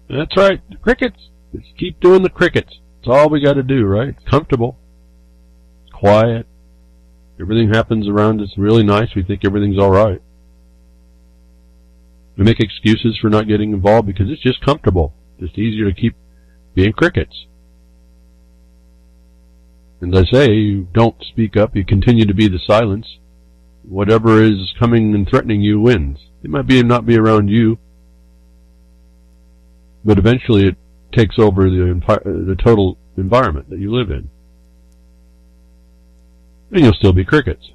That's right. Crickets. Just keep doing the crickets. That's all we got to do, right? It's comfortable. Quiet. Everything happens around us really nice. We think everything's all right. We make excuses for not getting involved because it's just comfortable. Just easier to keep being crickets. And as I say, you don't speak up. You continue to be the silence. Whatever is coming and threatening you wins. It might not be around you, but eventually it takes over the total environment that you live in. And you'll still be crickets.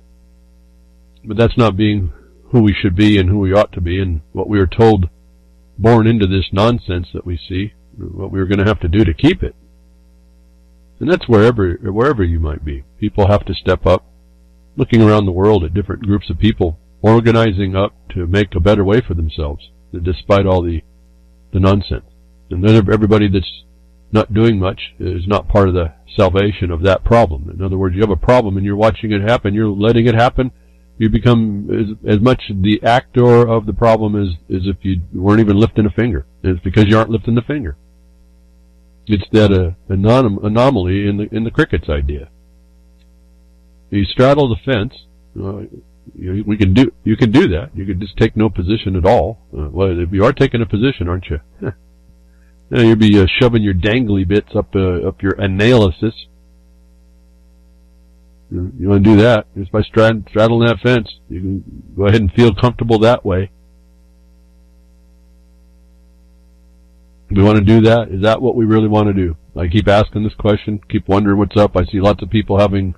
But that's not being who we should be and who we ought to be and what we are told born into this nonsense that we see, what we're going to have to do to keep it. And that's wherever you might be. People have to step up, looking around the world at different groups of people, organizing up to make a better way for themselves, despite all the nonsense. And then everybody that's not doing much is not part of the salvation of that problem. In other words, you have a problem and you're watching it happen, you're letting it happen, you become as much the actor of the problem as if you weren't even lifting a finger. And it's because you aren't lifting the finger. It's that anomaly in the crickets idea. You straddle the fence. You can do that. You can just take no position at all. Well, if you are taking a position, aren't you? You'll be shoving your dangly bits up your analysis. You want to do that just by straddling that fence. You can go ahead and feel comfortable that way. We want to do that? Is that what we really want to do? I keep asking this question, keep wondering what's up. I see lots of people having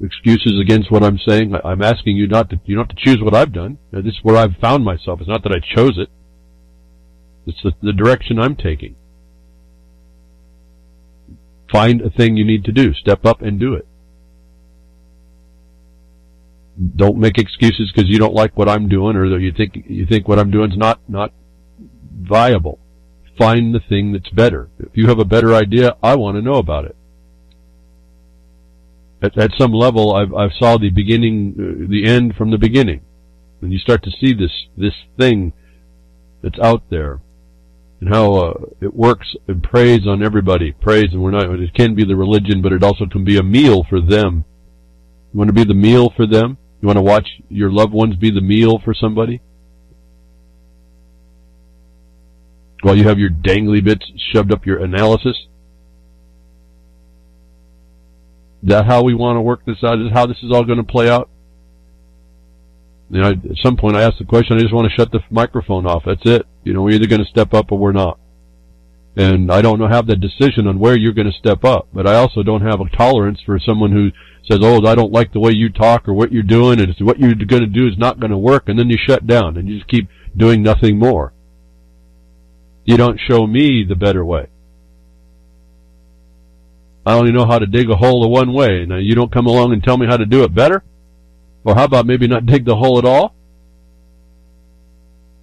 excuses against what I'm saying. I'm asking you not to choose what I've done. This is where I've found myself. It's not that I chose it. It's the direction I'm taking. Find a thing you need to do. Step up and do it. Don't make excuses because you don't like what I'm doing, or you think what I'm doing is not viable. Find the thing that's better. If you have a better idea, I want to know about it. At some level, I saw the beginning, the end from the beginning. When you start to see this thing that's out there, and how it works and preys on everybody. Preys, and it can be the religion, but it also can be a meal for them. You want to be the meal for them? You want to watch your loved ones be the meal for somebody? While you have your dangly bits shoved up your analysis? Is that how we want to work this out? Is how this is all going to play out? You know, at some point I ask the question, I just want to shut the microphone off. That's it. You know, we're either going to step up or we're not. And I don't have the decision on where you're going to step up, but I also don't have a tolerance for someone who says, oh, I don't like the way you talk or what you're doing, and what you're going to do is not going to work, and then you shut down and you just keep doing nothing more. You don't show me the better way. I only know how to dig a hole the one way. Now you don't come along and tell me how to do it better? Or how about maybe not dig the hole at all?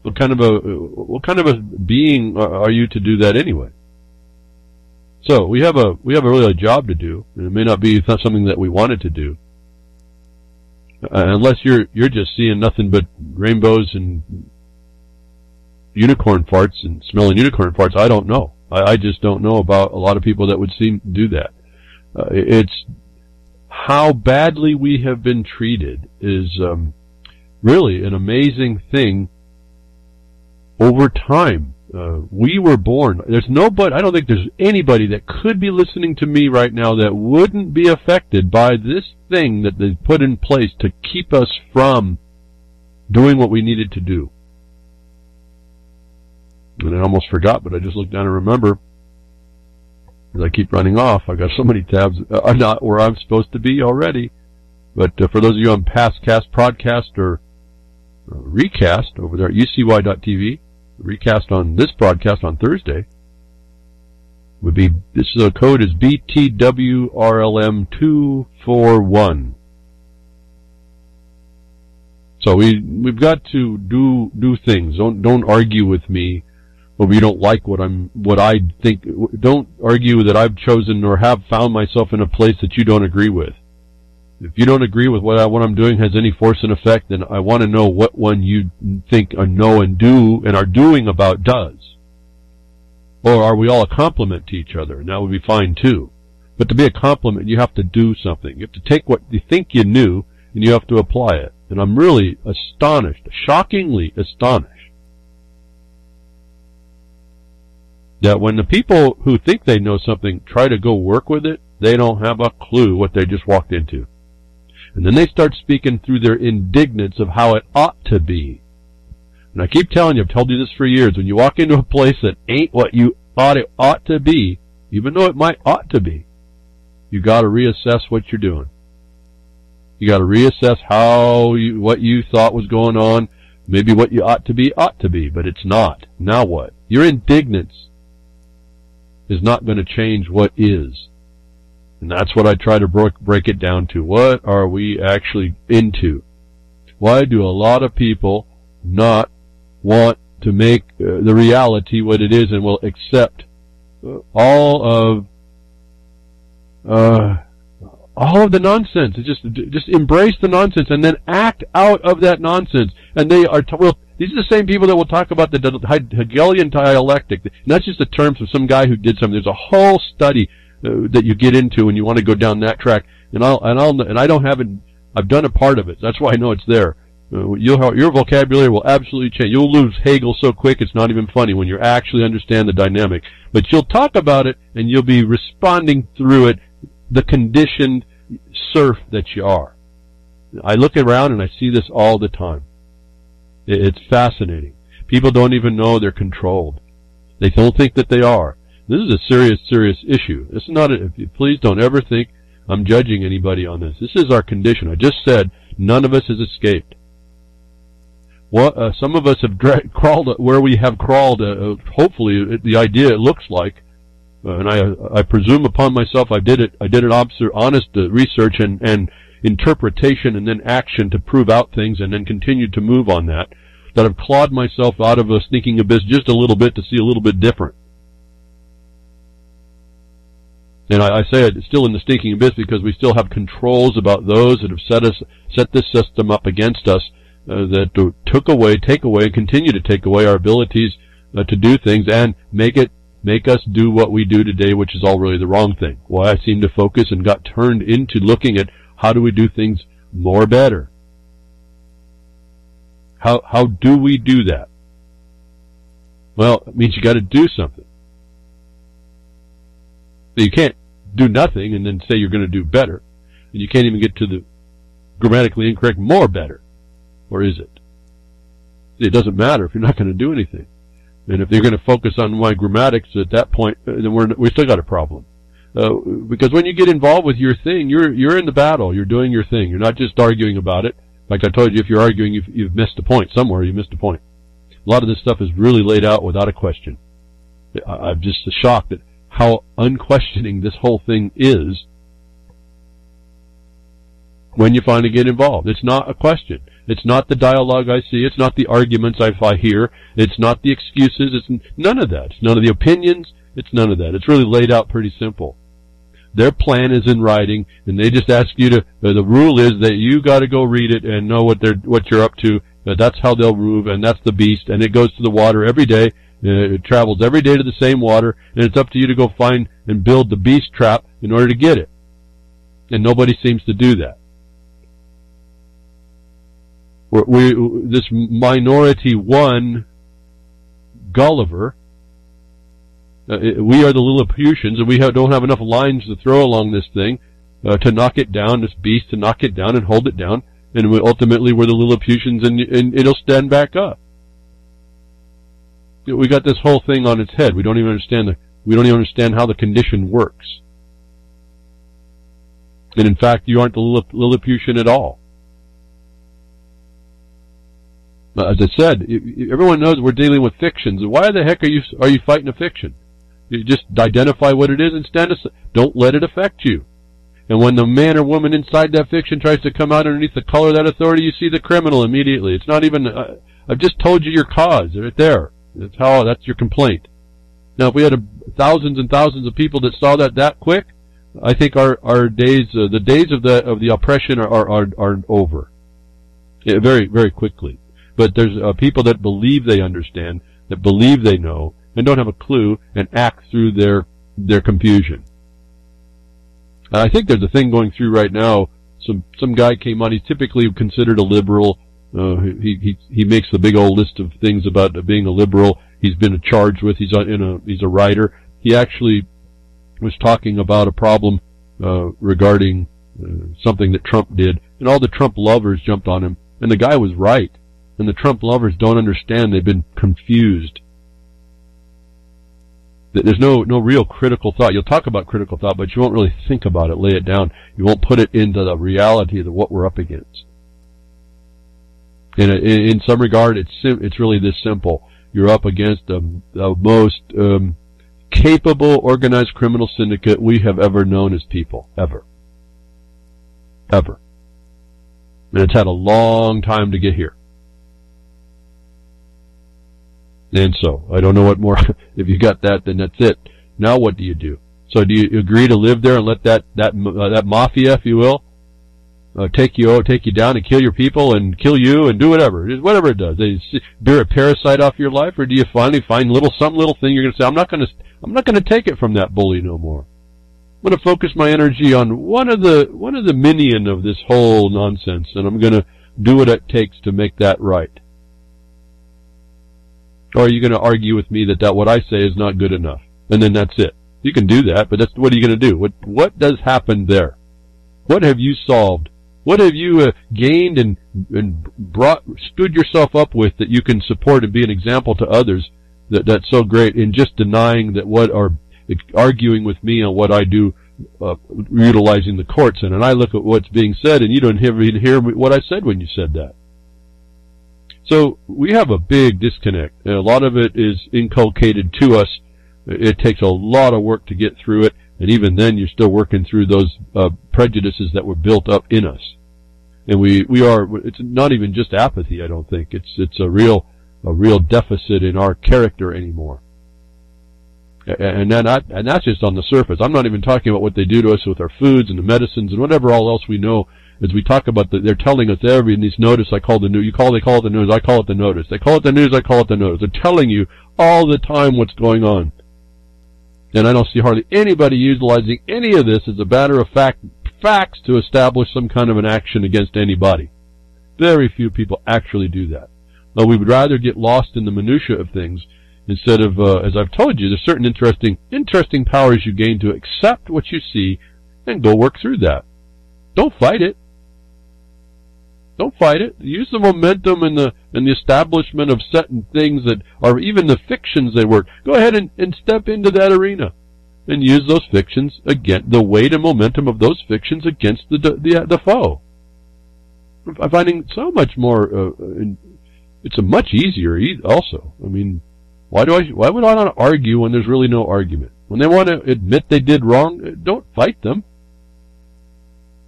What kind of a being are you to do that anyway? So we have really a job to do, and it may not be something that we wanted to do, unless you're just seeing nothing but rainbows and unicorn farts and smelling unicorn farts. I don't know. I just don't know about a lot of people that would seem to do that. It's how badly we have been treated is really an amazing thing over time. We were born. There's nobody, I don't think there's anybody that could be listening to me right now that wouldn't be affected by this thing that they put in place to keep us from doing what we needed to do. And I almost forgot, but I just looked down and remember. As I keep running off, I got so many tabs. I'm not where I'm supposed to be already. But for those of you on Pastcast, Podcast, or Recast over there at ucy.tv, recast on this broadcast on Thursday would be, the code is BTWRLM241. So we've got to do things. Don't argue with me over you don't like what I think. Don't argue that I've chosen or have found myself in a place that you don't agree with. If you don't agree with what I'm doing has any force and effect, then I want to know what one you think or know and do and are doing about does. Or are we all a complement to each other? And that would be fine too. But to be a complement, you have to do something. You have to take what you think you knew, and you have to apply it. And I'm really astonished, shockingly astonished, that when the people who think they know something try to go work with it, they don't have a clue what they just walked into. And then they start speaking through their indignance of how it ought to be. And I keep telling you, I've told you this for years, when you walk into a place that ain't what you thought it ought to be, even though it might ought to be, you got to reassess what you're doing. You got to reassess what you thought was going on, maybe what you ought to be, but it's not. Now what? Your indignance is not going to change what is. And that's what I try to break it down to. What are we actually into? Why do a lot of people not want to make the reality what it is and will accept all of the nonsense? Just embrace the nonsense and then act out of that nonsense. And they are these are the same people that will talk about the Hegelian dialectic. And that's just the terms of some guy who did something. There's a whole study that you get into when you want to go down that track. And I don't have it. I've done a part of it. That's why I know it's there. Your vocabulary will absolutely change. You'll lose Hegel so quick it's not even funny when you actually understand the dynamic. But you'll talk about it and you'll be responding through it, the conditioned serf that you are. I look around and I see this all the time. It's fascinating. People don't even know they're controlled. They don't think that they are. This is a serious, serious issue. This is not please don't ever think I'm judging anybody on this. This is our condition. I just said none of us has escaped. Some of us have crawled where we have crawled, hopefully the idea it looks like, and I presume upon myself I did an honest research and interpretation and then action to prove out things and then continued to move on that I've clawed myself out of a sneaking abyss just a little bit to see a little bit different. And I say it's still in the stinking abyss because we still have controls about those that have set this system up against us, that take away, continue to take away our abilities to do things and make us do what we do today, which is all really the wrong thing. Why I seem to focus and got turned into looking at how do we do things more better. How do we do that? Well, it means you got to do something. So you can't do nothing and then say you're going to do better. And you can't even get to the grammatically incorrect more better. Or is it? It doesn't matter if you're not going to do anything. And if you're going to focus on my grammatics at that point, then we still got a problem. Because when you get involved with your thing, you're in the battle. You're doing your thing. You're not just arguing about it. Like I told you, if you're arguing, you've missed a point. Somewhere you missed a point. A lot of this stuff is really laid out without a question. I'm just shocked at how unquestioning this whole thing is when you finally get involved. It's not a question. It's not the dialogue I see. It's not the arguments I hear. It's not the excuses. It's none of that. It's none of the opinions. It's none of that. It's really laid out pretty simple. Their plan is in writing, and they just ask you to. The rule is that you got to go read it and know what you're up to. That's how they'll move, and that's the beast. And it goes to the water every day. It travels every day to the same water, and it's up to you to go find and build the beast trap in order to get it. And nobody seems to do that. This minority one, Gulliver, we are the Lilliputians, and we don't have enough lines to throw along this thing to knock it down, this beast, to knock it down and hold it down, and ultimately we're the Lilliputians, and it'll stand back up. We got this whole thing on its head. We don't even understand how the condition works. And in fact, you aren't the Lilliputian at all. As I said, everyone knows we're dealing with fictions. Why the heck are you fighting a fiction? You just identify what it is and don't let it affect you. And when the man or woman inside that fiction tries to come out underneath the color of that authority, you see the criminal immediately. It's not even. I've just told you your cause. Right there. That's your complaint. Now, if we had thousands and thousands of people that saw that quick, I think our days, the days of the oppression are over. Very, very quickly. But there's people that believe they understand, that believe they know, and don't have a clue and act through their confusion. I think there's a thing going through right now. Some guy came on. He's typically considered a liberal. He makes the big old list of things about being a liberal. He's been charged with. He's a writer. He actually was talking about a problem regarding something that Trump did, and all the Trump lovers jumped on him. And the guy was right. And the Trump lovers don't understand. They've been confused. There's no real critical thought. You'll talk about critical thought, but you won't really think about it, lay it down. You won't put it into the reality of what we're up against. In some regard, it's really this simple. You're up against the most capable organized criminal syndicate we have ever known as people. Ever. And it's had a long time to get here. And so, I don't know what more. If you got that, then that's it. Now what do you do? So do you agree to live there and let that mafia, if you will, take you down and kill your people and kill you and do whatever it does? They bear a parasite off your life, or do you finally find some little thing you're going to say, I'm not going to take it from that bully no more. I'm going to focus my energy on one of the minion of this whole nonsense, and I'm going to do what it takes to make that right. Or are you going to argue with me that what I say is not good enough? And then that's it. You can do that, but what are you going to do? What does happen there? What have you solved? What have you gained and stood yourself up with that you can support and be an example to others that's so great in just denying that arguing with me on what I do, utilizing the courts and I look at what's being said and you don't even hear what I said when you said that. So we have a big disconnect, and a lot of it is inculcated to us. It takes a lot of work to get through it, and even then you're still working through those prejudices that were built up in us. And it's not even just apathy, I don't think. It's a real deficit in our character anymore. And that's just on the surface. I'm not even talking about what they do to us with our foods and the medicines and whatever all else we know. As we talk about they're telling us in these notice, I call the news, they call it the news, I call it the notice. They call it the news, I call it the notice. They're telling you all the time what's going on. And I don't see hardly anybody utilizing any of this as a matter of facts to establish some kind of an action against anybody. Very few people actually do that. Now, we would rather get lost in the minutia of things instead of, as I've told you, there's certain interesting powers you gain to accept what you see and go work through that. Don't fight it. Don't fight it. Use the momentum and the establishment of certain things that are even the fictions they work. Go ahead and step into that arena and use those fictions against the weight and momentum of those fictions against the foe. I'm finding so much more. It's a much easier also. I mean, why would I not argue when there's really no argument? When they want to admit they did wrong, don't fight them.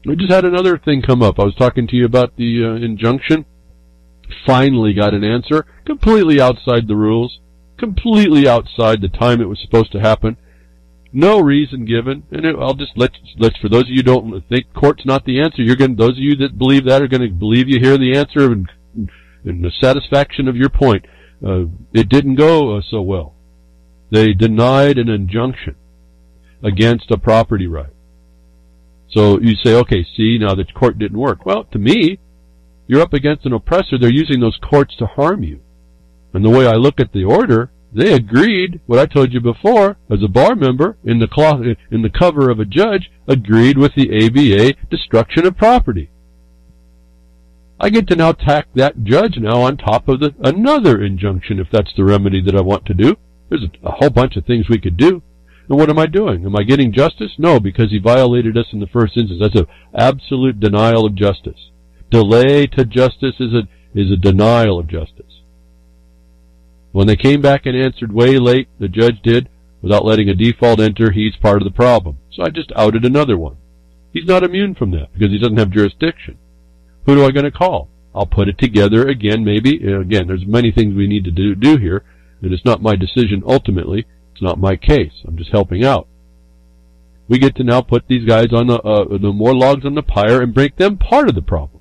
We just had another thing come up. I was talking to you about the injunction. Finally got an answer. Completely outside the rules. Completely outside the time it was supposed to happen. No reason given. And I'll just let's for those of you who don't think court's not the answer, those of you that believe that are going to believe you hear the answer and the satisfaction of your point. It didn't go so well. They denied an injunction against a property right. So you say, okay, see, now the court didn't work. Well, to me, you're up against an oppressor. They're using those courts to harm you. And the way I look at the order, they agreed, what I told you before, as a bar member, in the cover of a judge, agreed with the ABA destruction of property. I get to now tack that judge now on top of another injunction, if that's the remedy that I want to do. There's a whole bunch of things we could do. And what am I doing? Am I getting justice? No, because he violated us in the first instance. That's an absolute denial of justice. Delay to justice is a denial of justice. When they came back and answered way late, the judge did, without letting a default enter, he's part of the problem. So I just outed another one. He's not immune from that because he doesn't have jurisdiction. Who do I going to call? I'll put it together again, maybe. Again, there's many things we need to do here, and it's not my decision ultimately. It's not my case. I'm just helping out. We get to now put these guys on the more logs on the pyre and make them part of the problem.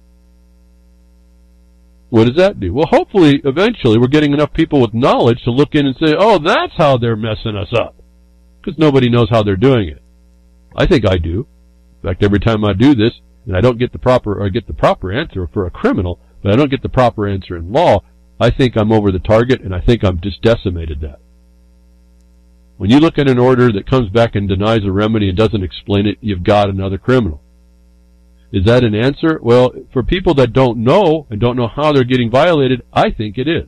What does that do? Well, hopefully, eventually, we're getting enough people with knowledge to look in and say, oh, that's how they're messing us up. Because nobody knows how they're doing it. I think I do. In fact, every time I do this, and I don't get the proper answer for a criminal, but I don't get the proper answer in law, I think I'm over the target, and I think I'm just decimated that. When you look at an order that comes back and denies a remedy and doesn't explain it, you've got another criminal. Is that an answer? Well, for people that don't know and don't know how they're getting violated, I think it is.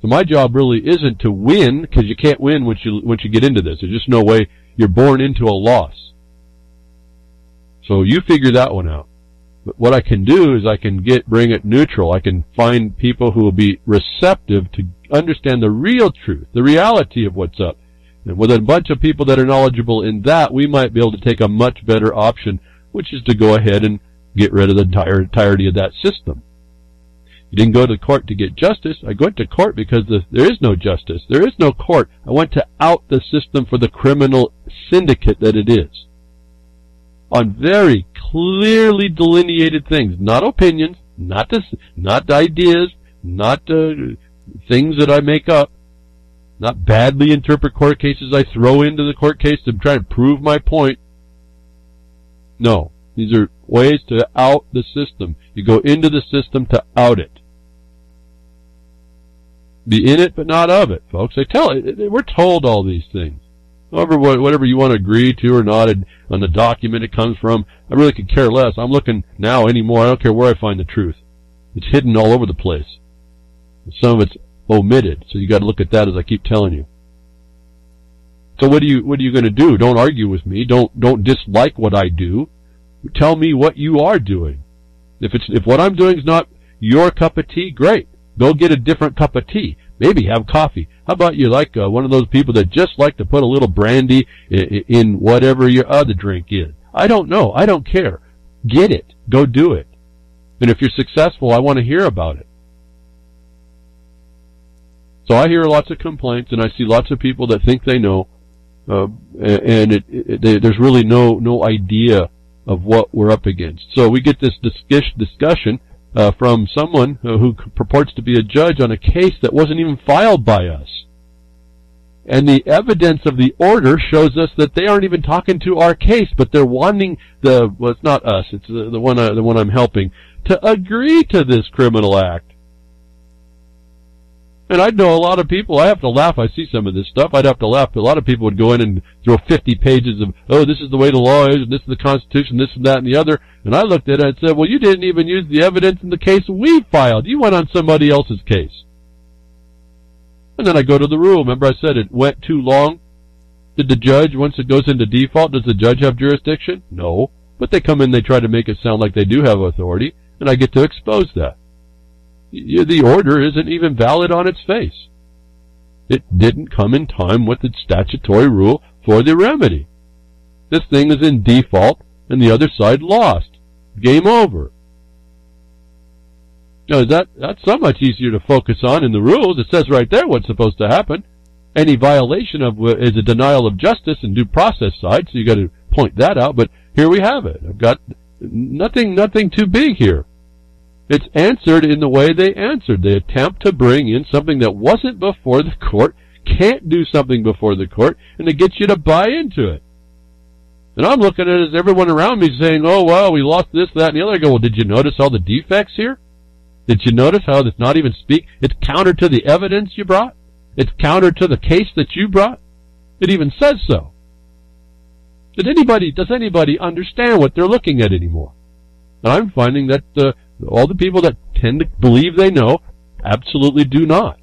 So my job really isn't to win, because you can't win once you get into this. There's just no way. You're born into a loss. So you figure that one out. But what I can do is I can bring it neutral. I can find people who will be receptive to understand the real truth, the reality of what's up. And with a bunch of people that are knowledgeable in that, we might be able to take a much better option, which is to go ahead and get rid of the entirety of that system. You didn't go to court to get justice. I went to court because there is no justice. There is no court. I went to out the system for the criminal syndicate that it is. On very clearly delineated things, not opinions, not ideas, not things that I make up, not badly interpret court cases I throw into the court case to try and prove my point. No, these are ways to out the system. You go into the system to out it. Be in it, but not of it, folks. We're told all these things. However, whatever you want to agree to or not, on the document it comes from, I really could care less. I'm looking now anymore. I don't care where I find the truth. It's hidden all over the place. Some of it's omitted, so you got to look at that, as I keep telling you. So what are you going to do? Don't argue with me. Don't dislike what I do. Tell me what you are doing. If what I'm doing is not your cup of tea, great. Go get a different cup of tea. Maybe have coffee. How about you like one of those people that just like to put a little brandy in whatever your other drink is? I don't know. I don't care. Get it. Go do it. And if you're successful, I want to hear about it. So I hear lots of complaints, and I see lots of people that think they know, and there's really no idea of what we're up against. So we get this discussion from someone who purports to be a judge on a case that wasn't even filed by us. And the evidence of the order shows us that they aren't even talking to our case, but they're wanting it's not us, it's the one I'm helping, to agree to this criminal act. And I know a lot of people, I have to laugh, I see some of this stuff, I'd have to laugh, but a lot of people would go in and throw 50 pages of, oh, this is the way the law is, and this is the Constitution, this and that and the other, and I looked at it and said, well, you didn't even use the evidence in the case we filed. You went on somebody else's case. And then I go to the rule. Remember I said it went too long? Did the judge, once it goes into default, does the judge have jurisdiction? No. But they come in, they try to make it sound like they do have authority, and I get to expose that. The order isn't even valid on its face. It didn't come in time with its statutory rule for the remedy. This thing is in default, and the other side lost. Game over. Now, that's so much easier to focus on in the rules. It says right there what's supposed to happen. Any violation is a denial of justice and due process side, so you got to point that out. But here we have it. I've got nothing too big here. It's answered in the way they answered. They attempt to bring in something that wasn't before the court, can't do something before the court, and it gets you to buy into it. And I'm looking at it as everyone around me saying, oh, well, we lost this, that, and the other. I go, well, did you notice all the defects here? Did you notice how it's not even it's counter to the evidence you brought? It's counter to the case that you brought? It even says so. Does anybody understand what they're looking at anymore? And I'm finding that all the people that tend to believe they know absolutely do not.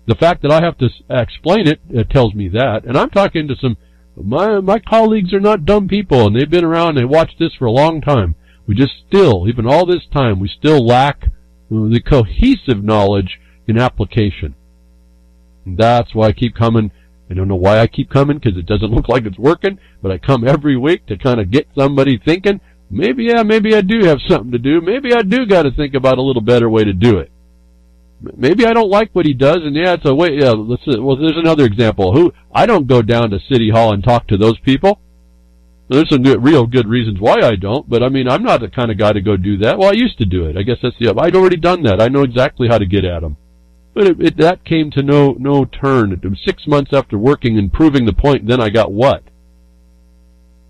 The fact that I have to explain it tells me that. And I'm talking to my colleagues are not dumb people, and they've been around and they watched this for a long time. We just still, even all this time, we still lack the cohesive knowledge in application. And that's why I keep coming. I don't know why I keep coming, because it doesn't look like it's working, but I come every week to kind of get somebody thinking, maybe I do have something to do. Maybe I do got to think about a little better way to do it. Maybe I don't like what he does, and it's a way. Well, there's another example. I don't go down to City Hall and talk to those people. There's some real good reasons why I don't, but I mean, I'm not the kind of guy to go do that. Well, I used to do it. I guess that's I'd already done that. I know exactly how to get at them. But that came to no turn. It was 6 months after working and proving the point, then I got what?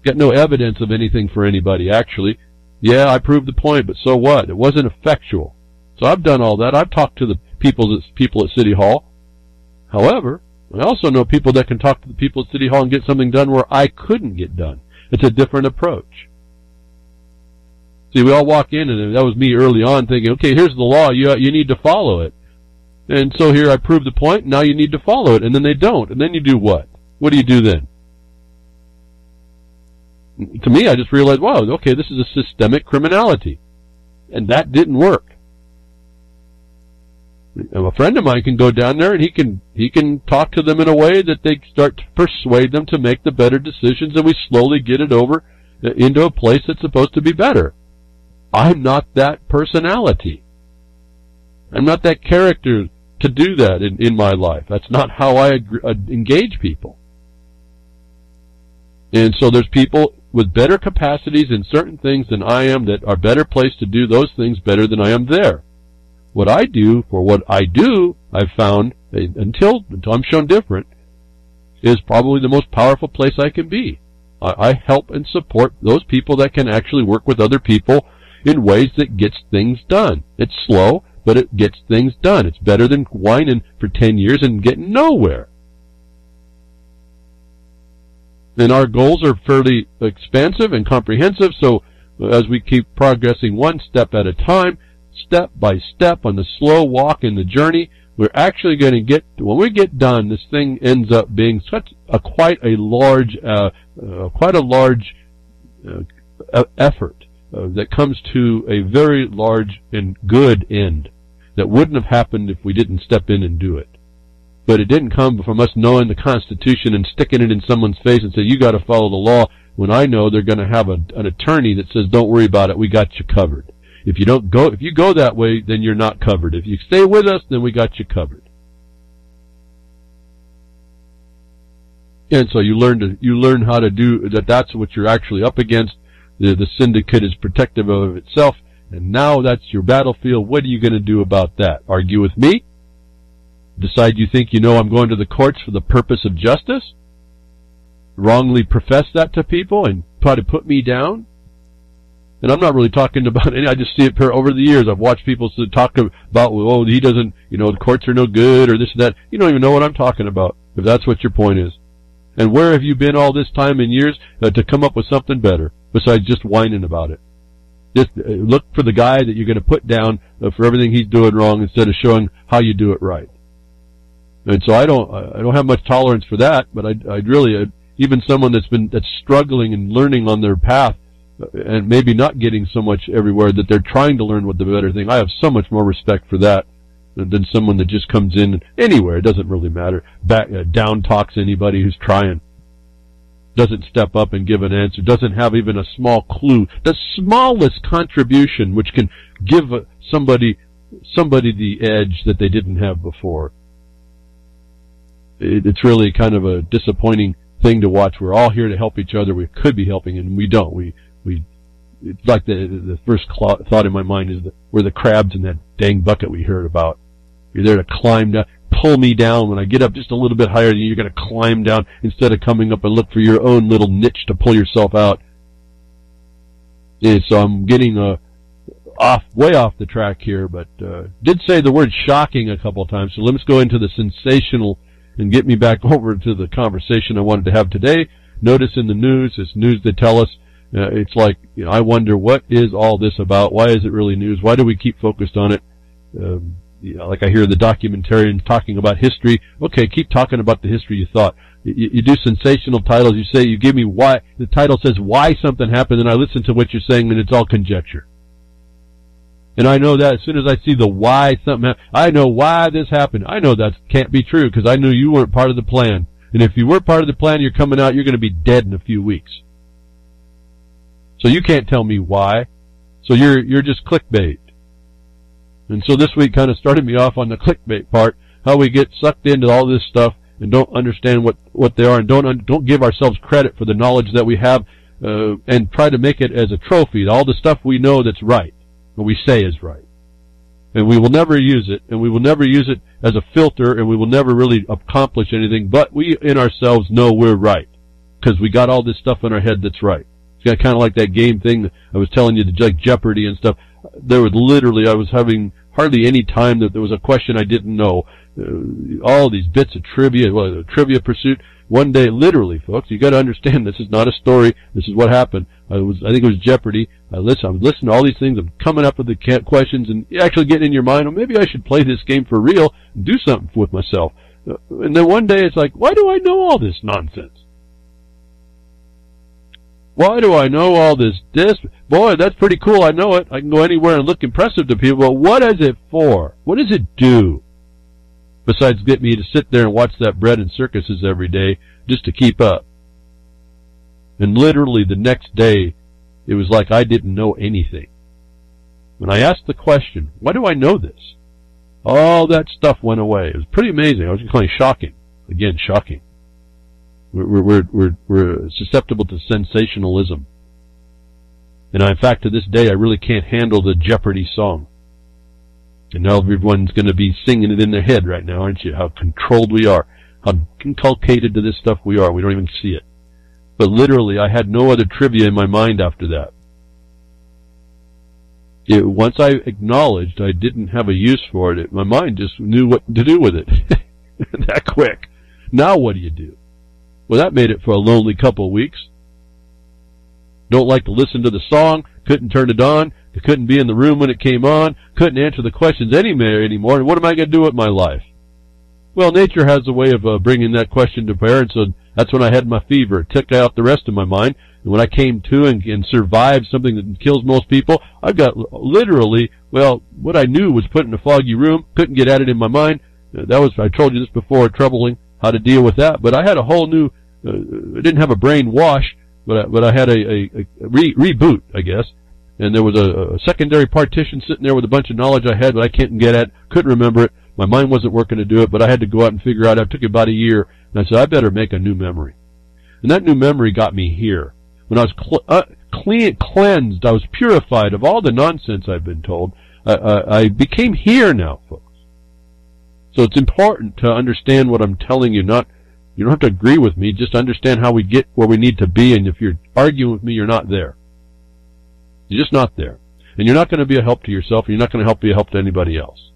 Got no evidence of anything for anybody, actually. Yeah, I proved the point, but so what? It wasn't effectual. So I've done all that. I've talked to the people at City Hall. However, I also know people that can talk to the people at City Hall and get something done where I couldn't get done. It's a different approach. See, we all walk in, and that was me early on thinking, okay, here's the law, you need to follow it. And so here I proved the point, now you need to follow it, and then they don't. And then you do what? What do you do then? To me, I just realized, wow, okay, this is a systemic criminality. And that didn't work. A friend of mine can go down there and he can talk to them in a way that they start to persuade them to make the better decisions, and we slowly get it over into a place that's supposed to be better. I'm not that personality. I'm not that character to do that in my life. That's not how I engage people. And so there's people with better capacities in certain things than I am that are better placed to do those things better than I am there. What I do, for what I do, I've found, until I'm shown different, is probably the most powerful place I can be. I help and support those people that can actually work with other people in ways that gets things done. It's slow, but it gets things done. It's better than whining for 10 years and getting nowhere. And our goals are fairly expansive and comprehensive, so as we keep progressing one step at a time, step by step on the slow walk in the journey, we're actually going to get, when we get done, this thing ends up being quite a large effort that comes to a very large and good end that wouldn't have happened if we didn't step in and do it. But it didn't come from us knowing the Constitution and sticking it in someone's face and say, you got to follow the law, when I know they're going to have an attorney that says, don't worry about it, we got you covered. If you go that way, then you're not covered. If you stay with us, then we got you covered. And so you learn how to do that. That's what you're actually up against. The syndicate is protective of itself, and now that's your battlefield. What are you going to do about that? Argue with me? Decide you think you know I'm going to the courts for the purpose of justice? Wrongly profess that to people and try to put me down? And I'm not really talking about any, I just see it over the years. I've watched people talk about, oh, he doesn't, the courts are no good or this and that. You don't even know what I'm talking about, if that's what your point is. And where have you been all this time and years to come up with something better besides just whining about it? Just look for the guy that you're going to put down for everything he's doing wrong instead of showing how you do it right. And so I don't have much tolerance for that, but I'd really, even someone that's struggling and learning on their path, and maybe not getting so much everywhere that they're trying to learn what the better thing. I have so much more respect for that than someone that just comes in anywhere. It doesn't really matter. Down talks anybody who's trying. Doesn't step up and give an answer. Doesn't have even a small clue. The smallest contribution which can give somebody the edge that they didn't have before. It's really kind of a disappointing thing to watch. We're all here to help each other. We could be helping, and we don't. It's like the first thought in my mind is that we're the crabs in that dang bucket we heard about. You're there to climb down, pull me down. When I get up just a little bit higher, you're going to climb down instead of coming up and look for your own little niche to pull yourself out. And so I'm getting way off the track here, but did say the word shocking a couple of times. So let's go into the sensational and get me back over to the conversation I wanted to have today. Notice in the news, it's news that tell us. It's like, I wonder, what is all this about? Why is it really news? Why do we keep focused on it? Like I hear the documentarians talking about history. Okay, keep talking about the history you thought. You do sensational titles. You give me why. The title says why something happened, and I listen to what you're saying, and it's all conjecture. And I know that as soon as I see the why something happened, I know why this happened. I know that can't be true because I knew you weren't part of the plan. And if you were part of the plan, you're coming out, you're going to be dead in a few weeks. So you can't tell me why. So you're just clickbait. And so this week kind of started me off on the clickbait part, how we get sucked into all this stuff and don't understand what they are, and don't give ourselves credit for the knowledge that we have and try to make it as a trophy, all the stuff we know that's right, what we say is right. And we will never use it, and we will never use it as a filter, and we will never really accomplish anything, but we in ourselves know we're right, because we got all this stuff in our head that's right. It's got kind of like that game thing that I was telling you, like Jeopardy and stuff. There was literally, I was having hardly any time that there was a question I didn't know. All these bits of trivia, well, Trivia Pursuit. One day, literally, folks, you got to understand this is not a story. This is what happened. I think it was Jeopardy. I was listening to all these things. I'm coming up with the questions and actually getting in your mind, well, maybe I should play this game for real and do something with myself. And then one day it's like, why do I know all this nonsense? Why do I know all this? Boy, that's pretty cool. I know it. I can go anywhere and look impressive to people. But what is it for? What does it do? Besides get me to sit there and watch that bread and circuses every day just to keep up. And literally the next day, it was like I didn't know anything. When I asked the question, why do I know this? All that stuff went away. It was pretty amazing. I was just kind of shocking. Again, shocking. We're susceptible to sensationalism. And in fact, to this day, I really can't handle the Jeopardy song. And now everyone's going to be singing it in their head right now, aren't you? How controlled we are. How inculcated to this stuff we are. We don't even see it. But literally, I had no other trivia in my mind after that. Once I acknowledged I didn't have a use for it, my mind just knew what to do with it. That quick. Now what do? Well, that made it for a lonely couple of weeks. Don't like to listen to the song. Couldn't turn it on. Couldn't be in the room when it came on. Couldn't answer the questions anymore. And what am I going to do with my life? Well, nature has a way of bringing that question to bear, and so that's when I had my fever. It took out the rest of my mind. And when I came to and survived something that kills most people, I got literally, well, what I knew was put in a foggy room. Couldn't get at it in my mind. That was, I told you this before, troubling how to deal with that. But I had a whole new, I didn't have a brain wash, but I had a reboot, I guess. And there was a secondary partition sitting there with a bunch of knowledge I had, but I couldn't get at, couldn't remember it. My mind wasn't working to do it, but I had to go out and figure out. It took about a year, and I said, I better make a new memory. And that new memory got me here. When I was cleansed, I was purified of all the nonsense I've been told. I became here now, folks. So it's important to understand what I'm telling you. You don't have to agree with me. Just understand how we get where we need to be. And if you're arguing with me, you're not there. You're just not there. And you're not going to be a help to yourself. And you're not going to be a help to anybody else.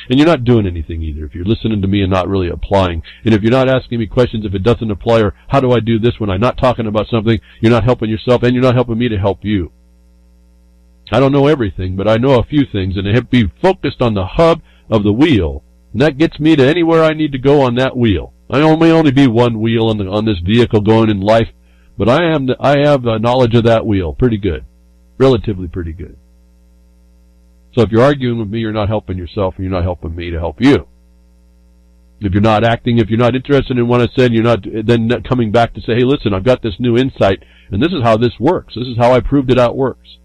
And you're not doing anything either if you're listening to me and not really applying. And if you're not asking me questions if it doesn't apply, or how do I do this when I'm not talking about something, you're not helping yourself and you're not helping me to help you. I don't know everything, but I know a few things, and I have to be focused on the hub of the wheel. And that gets me to anywhere I need to go on that wheel. I may only be one wheel on this vehicle going in life, but I have knowledge of that wheel pretty good. Relatively pretty good. So if you're arguing with me, you're not helping yourself, and you're not helping me to help you. If you're not acting, if you're not interested in what I said, you're not then coming back to say, hey, listen, I've got this new insight, and this is how this works. This is how I proved it out works.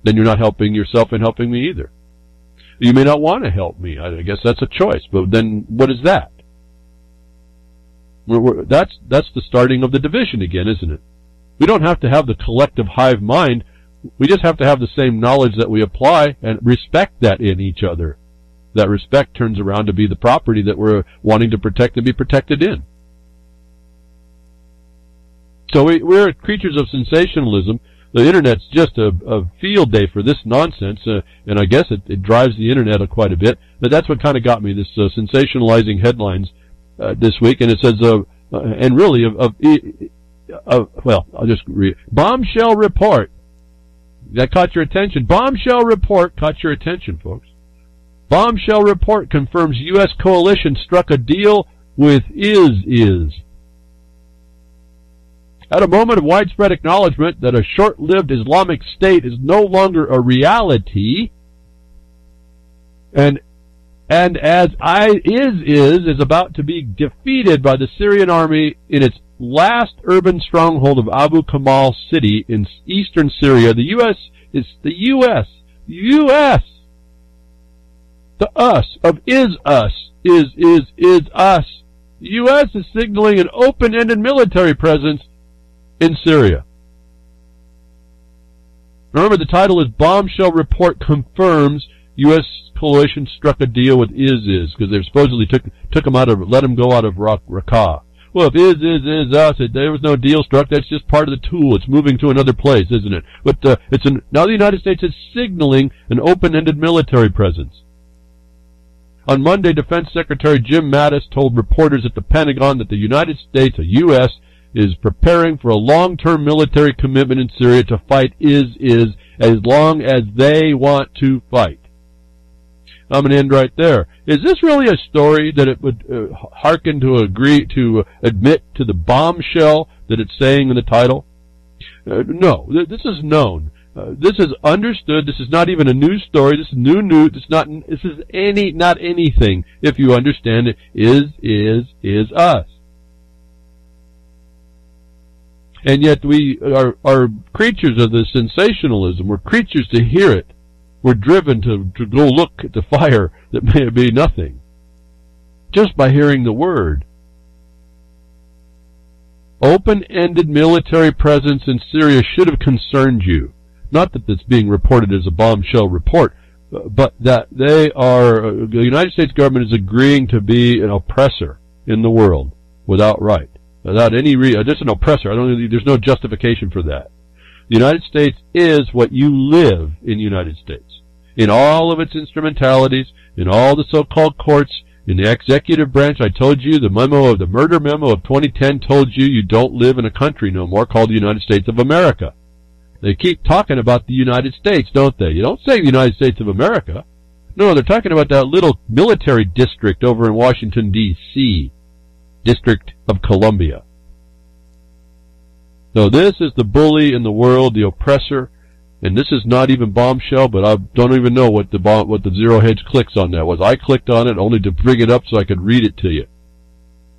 Then you're not helping yourself and helping me either. You may not want to help me. I guess that's a choice, but then what is that? That's the starting of the division again, isn't it? We don't have to have the collective hive mind. We just have to have the same knowledge that we apply and respect that in each other. That respect turns around to be the property that we're wanting to protect and be protected in. So we're creatures of sensationalism. The Internet's just a field day for this nonsense, and I guess it drives the Internet quite a bit. But that's what kind of got me, this sensationalizing headlines this week. And it says, and really, well, I'll just read. Bombshell report. That caught your attention. Bombshell report caught your attention, folks. Bombshell report confirms U.S. coalition struck a deal with IS. At a moment of widespread acknowledgement that a short-lived Islamic State is no longer a reality, and as IS is about to be defeated by the Syrian army in its last urban stronghold of Abu Kamal city in eastern Syria, the U.S. The us of is us. The U.S. is signaling an open-ended military presence in Syria. Remember, the title is Bombshell Report Confirms U.S. Coalition Struck a Deal with ISIS, because they supposedly took him out of, let him go out of Raqqa. Well, if is us, there was no deal struck, that's just part of the tool. It's moving to another place, isn't it? But now the United States is signaling an open-ended military presence. On Monday, Defense Secretary Jim Mattis told reporters at the Pentagon that the United States, the U.S., is preparing for a long-term military commitment in Syria to fight ISIS as long as they want to fight. I'm going to end right there. Is this really a story that it would hearken to admit to the bombshell that it's saying in the title? No, this is known. This is understood. This is not even a news story. This is new news. Not anything. If you understand it, is us. And yet we are creatures of the sensationalism. We're creatures to hear it. We're driven to go look at the fire that may be nothing, just by hearing the word. Open-ended military presence in Syria should have concerned you. Not that it's being reported as a bombshell report, but that the United States government is agreeing to be an oppressor in the world without right, without any just an oppressor. There's no justification for that. The United States is what you live in the United States. In all of its instrumentalities, in all the so-called courts, in the executive branch, I told you, the murder memo of 2010 told you you don't live in a country no more called the United States of America. They keep talking about the United States, don't they? You don't say the United States of America. No, they're talking about that little military district over in Washington, D.C., District of Columbia. So this is the bully in the world, the oppressor, and this is not even bombshell, but I don't even know what the Zero Hedge clicks on that was. I clicked on it only to bring it up so I could read it to you.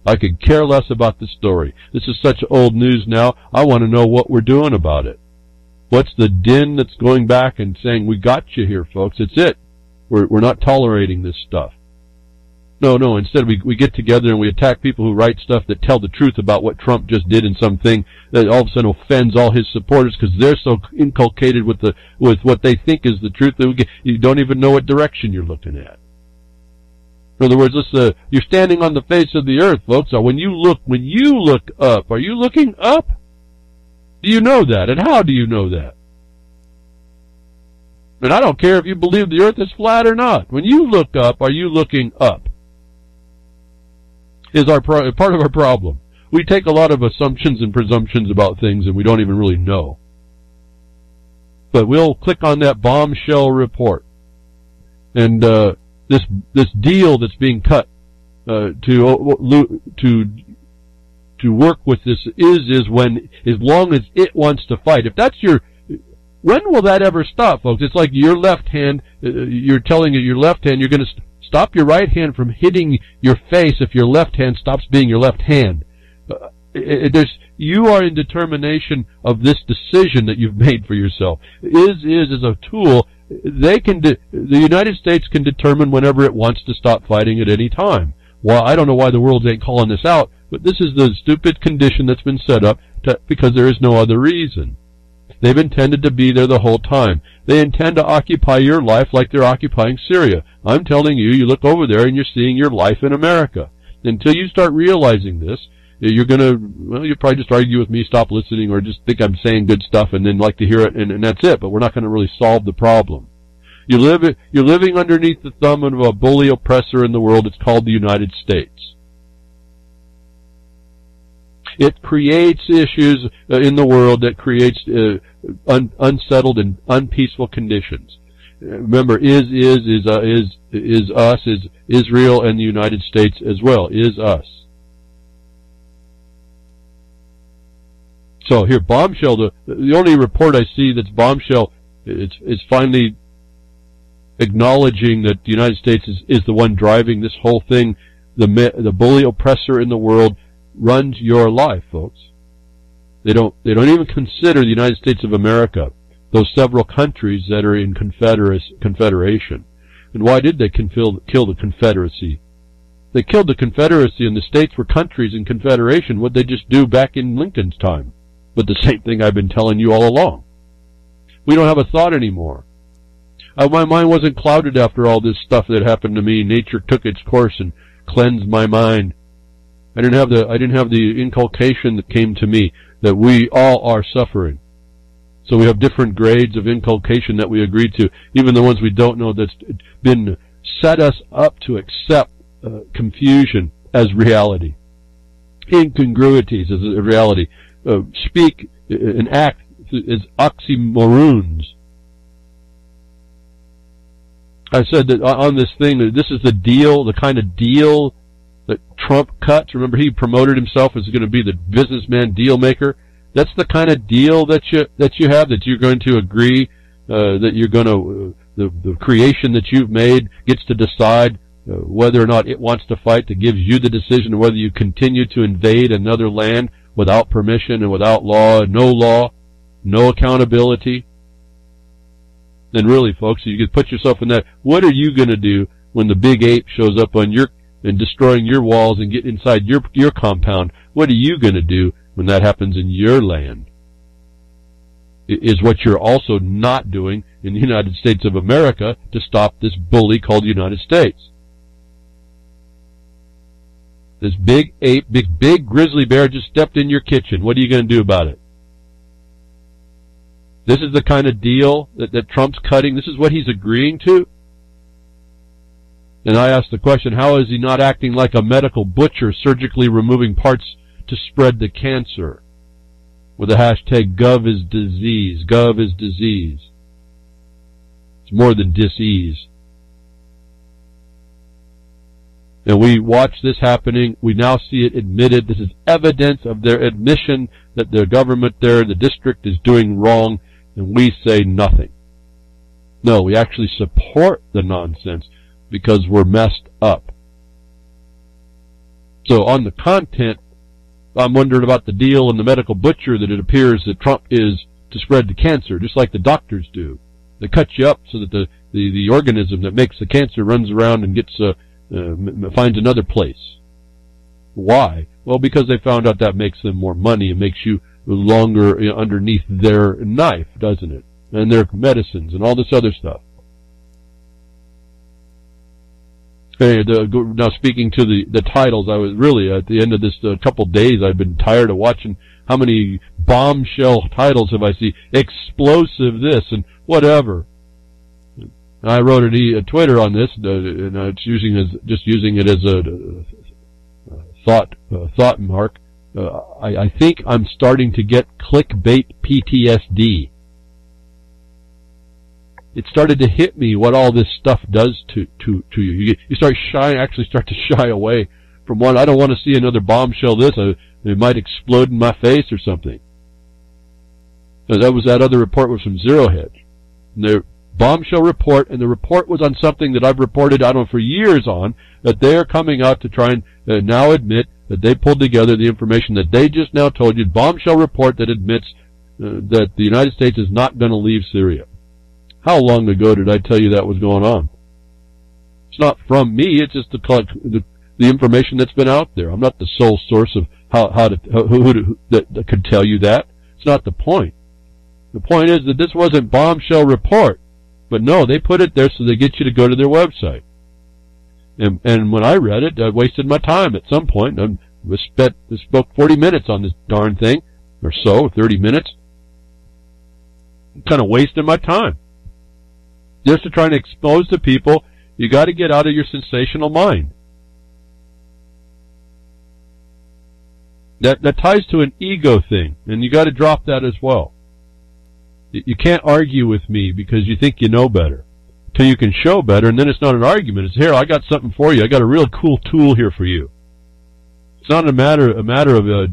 I could care less about the story. This is such old news now, I want to know what we're doing about it. What's the din that's going back and saying, we got you here, folks, it's it. We're not tolerating this stuff. No, instead we get together and we attack people who write stuff that tell the truth about what Trump just did in something that all of a sudden offends all his supporters because they're so inculcated with what they think is the truth that you don't even know what direction you're looking at. In other words, you're standing on the face of the earth, folks. So when you look up, are you looking up? Do you know that? And how do you know that? And I don't care if you believe the earth is flat or not. When you look up, are you looking up? Is part of our problem. We take a lot of assumptions and presumptions about things and we don't even really know. But we'll click on that bombshell report. And this deal that's being cut to work with this is when, as long as it wants to fight. If that's when will that ever stop, folks? It's like your left hand, you're telling your left hand you're going to stop your right hand from hitting your face if your left hand stops being your left hand. You are in determination of this decision that you've made for yourself. Is a tool. The United States can determine whenever it wants to stop fighting at any time. Well, I don't know why the world ain't calling this out, but this is the stupid condition that's been set up because there is no other reason. They've intended to be there the whole time. They intend to occupy your life like they're occupying Syria. I'm telling you, you look over there and you're seeing your life in America. Until you start realizing this, you'll probably just argue with me, stop listening, or just think I'm saying good stuff and then like to hear it, and that's it. But we're not going to really solve the problem. You're living underneath the thumb of a bully oppressor in the world. It's called the United States. It creates issues in the world that creates unsettled and unpeaceful conditions. Remember, is us, is Israel and the United States as well, is us. So here, bombshell, the only report I see that's bombshell, it's finally acknowledging that the United States is the one driving this whole thing. The bully oppressor in the world runs your life, folks. They don't even consider the United States of America, those several countries that are in confederation. And why did they kill the Confederacy? They killed the Confederacy and the states were countries in confederation. What'd they just do back in Lincoln's time? But the same thing I've been telling you all along. We don't have a thought anymore. My mind wasn't clouded after all this stuff that happened to me. Nature took its course and cleansed my mind. I didn't have the inculcation that came to me that we all are suffering. So we have different grades of inculcation that we agreed to, even the ones we don't know, that's been set us up to accept confusion as reality, incongruities as a reality, speak and act as oxymorons. I said that on this thing, that this is the deal, the kind of deal that Trump cuts. Remember, he promoted himself as going to be the businessman deal maker. That's the kind of deal that you have, that you're going to agree, that you're going to, the creation that you've made gets to decide whether or not it wants to fight, that gives you the decision of whether you continue to invade another land without permission and without law, no accountability. Then really, folks, you could put yourself in that. What are you going to do when the big ape shows up on your, and destroying your walls and get inside your compound? What are you going to do when that happens in your land? Is what you're also not doing in the United States of America to stop this bully called the United States. This big ape, big grizzly bear just stepped in your kitchen. What are you going to do about it? This is the kind of deal that Trump's cutting. This is what he's agreeing to. And I ask the question, how is he not acting like a medical butcher, surgically removing parts to spread the cancer? With the hashtag #GovIsDisease. Gov is disease. It's more than disease. And we watch this happening. We now see it admitted. This is evidence of their admission that their government there, the district, is doing wrong. And we say nothing. No, we actually support the nonsense because we're messed up. So on the content, I'm wondering about the deal and the medical butcher that it appears that Trump is to spread the cancer, just like the doctors do. They cut you up so that the organism that makes the cancer runs around and gets finds another place. Why? Well, because they found out that makes them more money and makes you longer underneath their knife, doesn't it? And their medicines and all this other stuff. Hey, now speaking to the titles, I was really, at the end of this couple days, I've been tired of watching how many bombshell titles have I seen. Explosive this and whatever. And I wrote a Twitter on this, and it's just using it as a thought mark. I think I'm starting to get clickbait PTSD. It started to hit me what all this stuff does to you. You start to shy away from one. I don't want to see another bombshell this. It might explode in my face or something. That other report was from Zero Hedge. And their bombshell report, and the report was on something that I've reported, I don't know, for years on, that they're coming out to try and now admit that they pulled together the information that they just now told you. Bombshell report that admits that the United States is not going to leave Syria. How long ago did I tell you that was going on? It's not from me. It's just the information that's been out there. I'm not the sole source of who that could tell you that. It's not the point. The point is that this wasn't bombshell report, but no, they put it there so they get you to go to their website. And when I read it, I wasted my time at some point. I spoke 40 minutes on this darn thing, or so, 30 minutes. Kind of wasted my time. Just to try and expose to people, you got to get out of your sensational mind. That ties to an ego thing, and you got to drop that as well. You can't argue with me because you think you know better. Till you can show better, and then it's not an argument. It's, here, I got something for you. I got a real cool tool here for you. It's not a matter of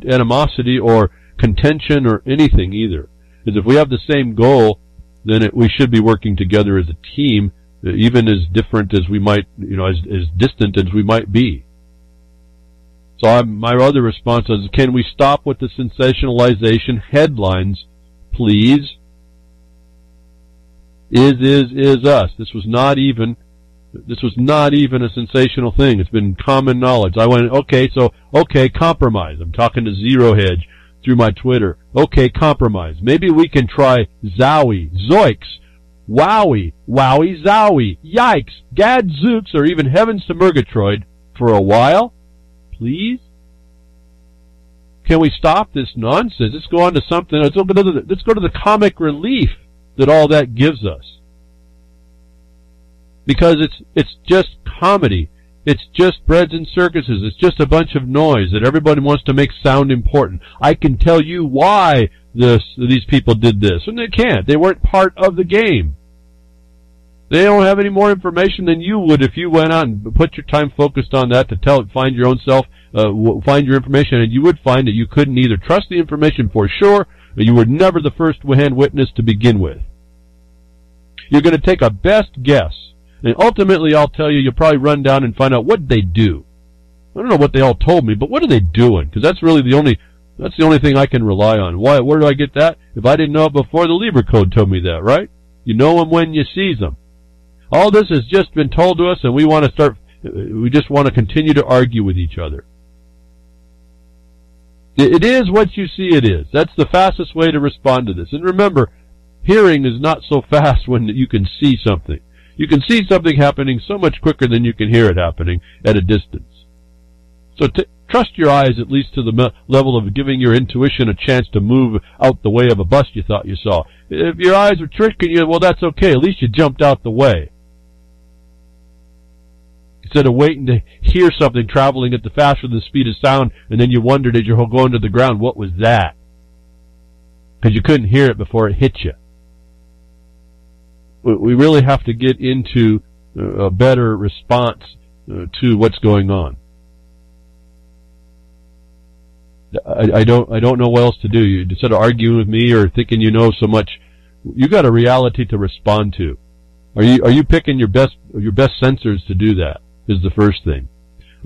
animosity or contention or anything either. Because if we have the same goal, then we should be working together as a team, even as different as we might, as distant as we might be. So my other response is, can we stop with the sensationalization headlines, please? Is us. This was not even a sensational thing. It's been common knowledge. I went, okay, compromise. I'm talking to Zero Hedge. through my Twitter. Okay, compromise. Maybe we can try zowie, zoiks, wowie, wowie, zowie, yikes, gadzooks, or even heavens to Murgatroyd for a while? Please? Can we stop this nonsense? Let's go on to something. Let's go to the comic relief that all that gives us. Because it's just comedy. It's just breads and circuses. It's just a bunch of noise that everybody wants to make sound important. I can tell you why these people did this. And they can't. They weren't part of the game. They don't have any more information than you would if you went out and put your time focused on that to find your own self, find your information, and you would find that you couldn't either trust the information for sure, or you were never the first-hand witness to begin with. You're going to take a best guess, and ultimately I'll tell you, you'll probably run down and find out what they do. I don't know what they all told me, but what are they doing? Because that's really the only thing I can rely on. Why? Where do I get that? If I didn't know it before, the Lieber Code told me that, right? You know them when you see them. All this has just been told to us, and we just want to continue to argue with each other. It is what you see it is. That's the fastest way to respond to this. And remember, hearing is not so fast when you can see something. You can see something happening so much quicker than you can hear it happening at a distance. So trust your eyes at least to the level of giving your intuition a chance to move out the way of a bus you thought you saw. If your eyes are tricking you, well, that's okay. At least you jumped out the way. Instead of waiting to hear something traveling at the faster than the speed of sound, and then you wondered as you're going to the ground, what was that? Because you couldn't hear it before it hit you. We really have to get into a better response to what's going on. I don't know what else to do. Instead of arguing with me or thinking you know so much, you got a reality to respond to. Are you picking your best sensors to do that? Is the first thing.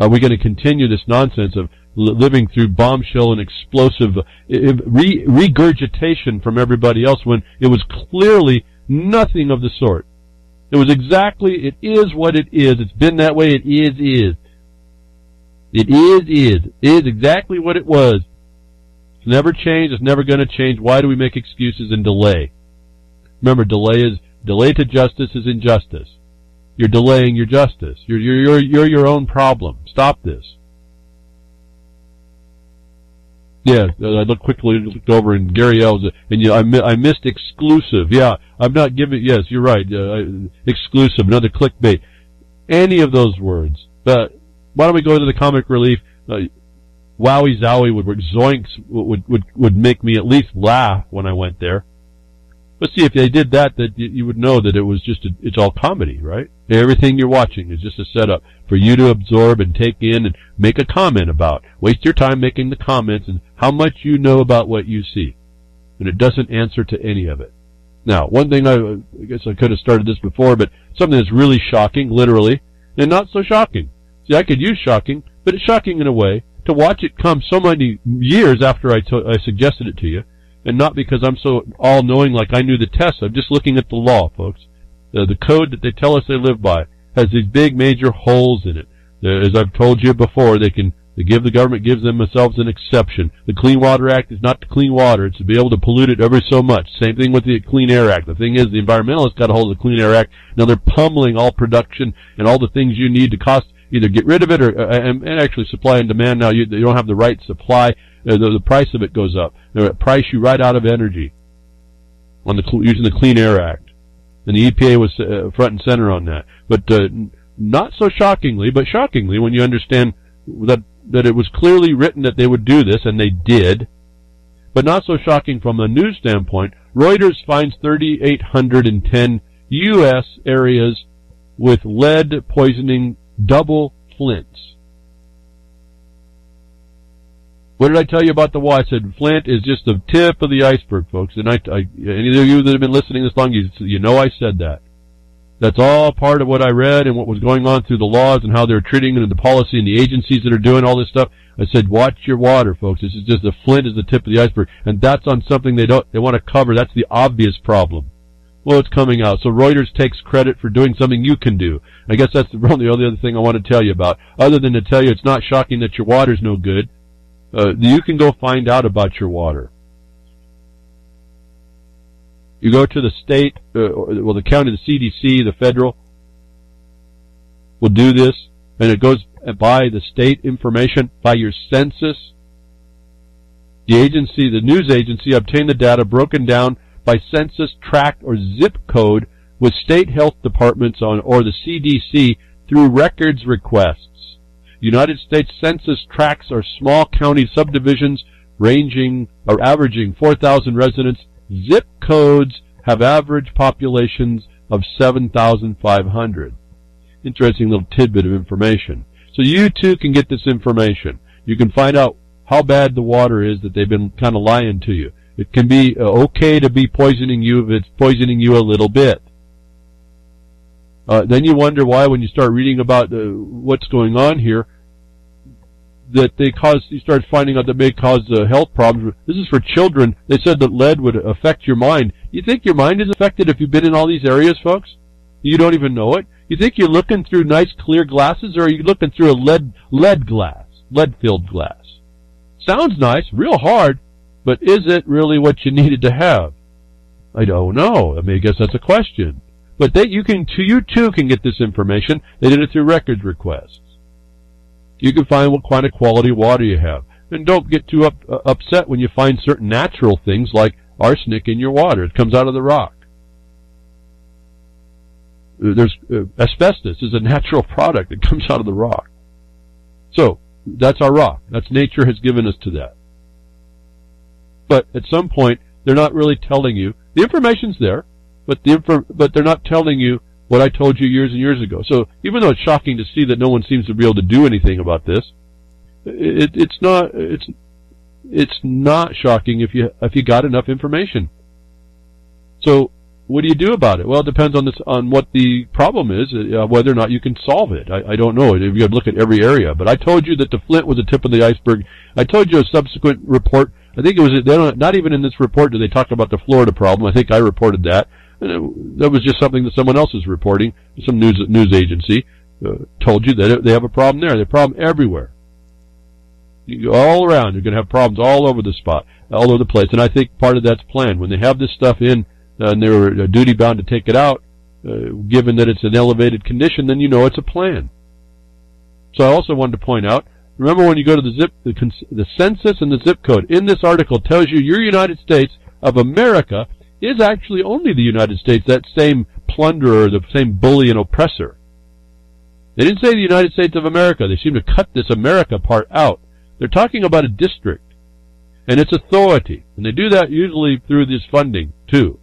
Are we going to continue this nonsense of living through bombshell and explosive regurgitation from everybody else when it was clearly nothing of the sort? It was exactly, it is what it is. It's been that way. It is. It is exactly what it was. It's never changed. It's never going to change. Why do we make excuses and delay? Remember, delay to justice is injustice. You're delaying your justice. You're your own problem. Stop this. Yeah, I looked over and Gary L's, and I missed exclusive. Yeah, I'm not giving. Yes, you're right. Exclusive, another clickbait. Any of those words. Why don't we go to the comic relief? Wowie zowie would work. Zoinks would make me at least laugh when I went there. But see, if they did that you would know that it was it's all comedy, right? Everything you're watching is just a setup for you to absorb and take in and make a comment about. Waste your time making the comments and how much you know about what you see. And it doesn't answer to any of it. Now, one thing I guess I could have started this before, but something that's really shocking, literally, and not so shocking. See, I could use shocking, but it's shocking in a way to watch it come so many years after I suggested it to you. And not because I'm so all-knowing like I knew the test. I'm just looking at the law, folks. The code that they tell us they live by has these big major holes in it. As I've told you before, the government gives themselves an exception. The Clean Water Act is not to clean water. It's to be able to pollute it ever so much. Same thing with the Clean Air Act. The thing is, the environmentalists got a hold of the Clean Air Act. Now they're pummeling all production and all the things you need to cost, either get rid of it or and actually supply and demand. Now you don't have the right supply. The price of it goes up. They price you right out of energy using the Clean Air Act. And the EPA was front and center on that. But not so shockingly, but shockingly when you understand that it was clearly written that they would do this, and they did. But not so shocking from a news standpoint, Reuters finds 3,810 U.S. areas with lead poisoning double flints. What did I tell you about the wall? I said Flint is just the tip of the iceberg, folks. And any of you that have been listening this long, you know I said that. That's all part of what I read and what was going on through the laws and how they're treating and the policy and the agencies that are doing all this stuff. I said, watch your water, folks. This is just the Flint is the tip of the iceberg, and that's on something they want to cover. That's the obvious problem. Well, it's coming out. So Reuters takes credit for doing something you can do. I guess that's the only other thing I want to tell you about. Other than to tell you it's not shocking that your water's no good. You can go find out about your water. You go to the state, the county, the CDC, the federal will do this, and it goes by the state information, by your census. The agency, the news agency, obtained the data broken down by census tract or zip code with state health departments or the CDC through records requests. United States Census tracts are small county subdivisions averaging 4,000 residents. Zip codes have average populations of 7,500. Interesting little tidbit of information. So you too can get this information. You can find out how bad the water is that they've been kind of lying to you. It can be okay to be poisoning you if it's poisoning you a little bit. Then you wonder why, when you start reading about what's going on here, that you start finding out that may cause health problems. This is for children. They said that lead would affect your mind. You think your mind is affected if you've been in all these areas, folks? You don't even know it? You think you're looking through nice clear glasses, or are you looking through a lead-filled glass? Sounds nice, real hard, but is it really what you needed to have? I don't know. I mean, I guess that's a question. But you too can get this information. They did it through records requests. You can find what kind of quality water you have. And don't get too upset when you find certain natural things like arsenic in your water. It comes out of the rock. There's asbestos is a natural product that comes out of the rock. So that's our rock. That's nature has given us to that. But at some point, they're not really telling you. The information's there, but they're not telling you what I told you years and years ago. So even though it's shocking to see that no one seems to be able to do anything about this, it's not shocking if you got enough information. So what do you do about it? Well, it depends on what the problem is, whether or not you can solve it. I don't know. You got to look at every area. But I told you that the Flint was the tip of the iceberg. I told you a subsequent report. I think it was not even in this report do they talk about the Florida problem. I think I reported that. And that was just something that someone else is reporting. Some news agency told you that they have a problem there. They have a problem everywhere. You go all around. You're going to have problems all over the spot, all over the place. And I think part of that's planned. When they have this stuff in, and they're duty bound to take it out, given that it's an elevated condition, then you know it's a plan. So I also wanted to point out, remember when you go to the census and the zip code, in this article tells you your United States of America is actually only the United States, that same plunderer, the same bully and oppressor. They didn't say the United States of America. They seem to cut this America part out. They're talking about a district and its authority, and they do that usually through this funding too.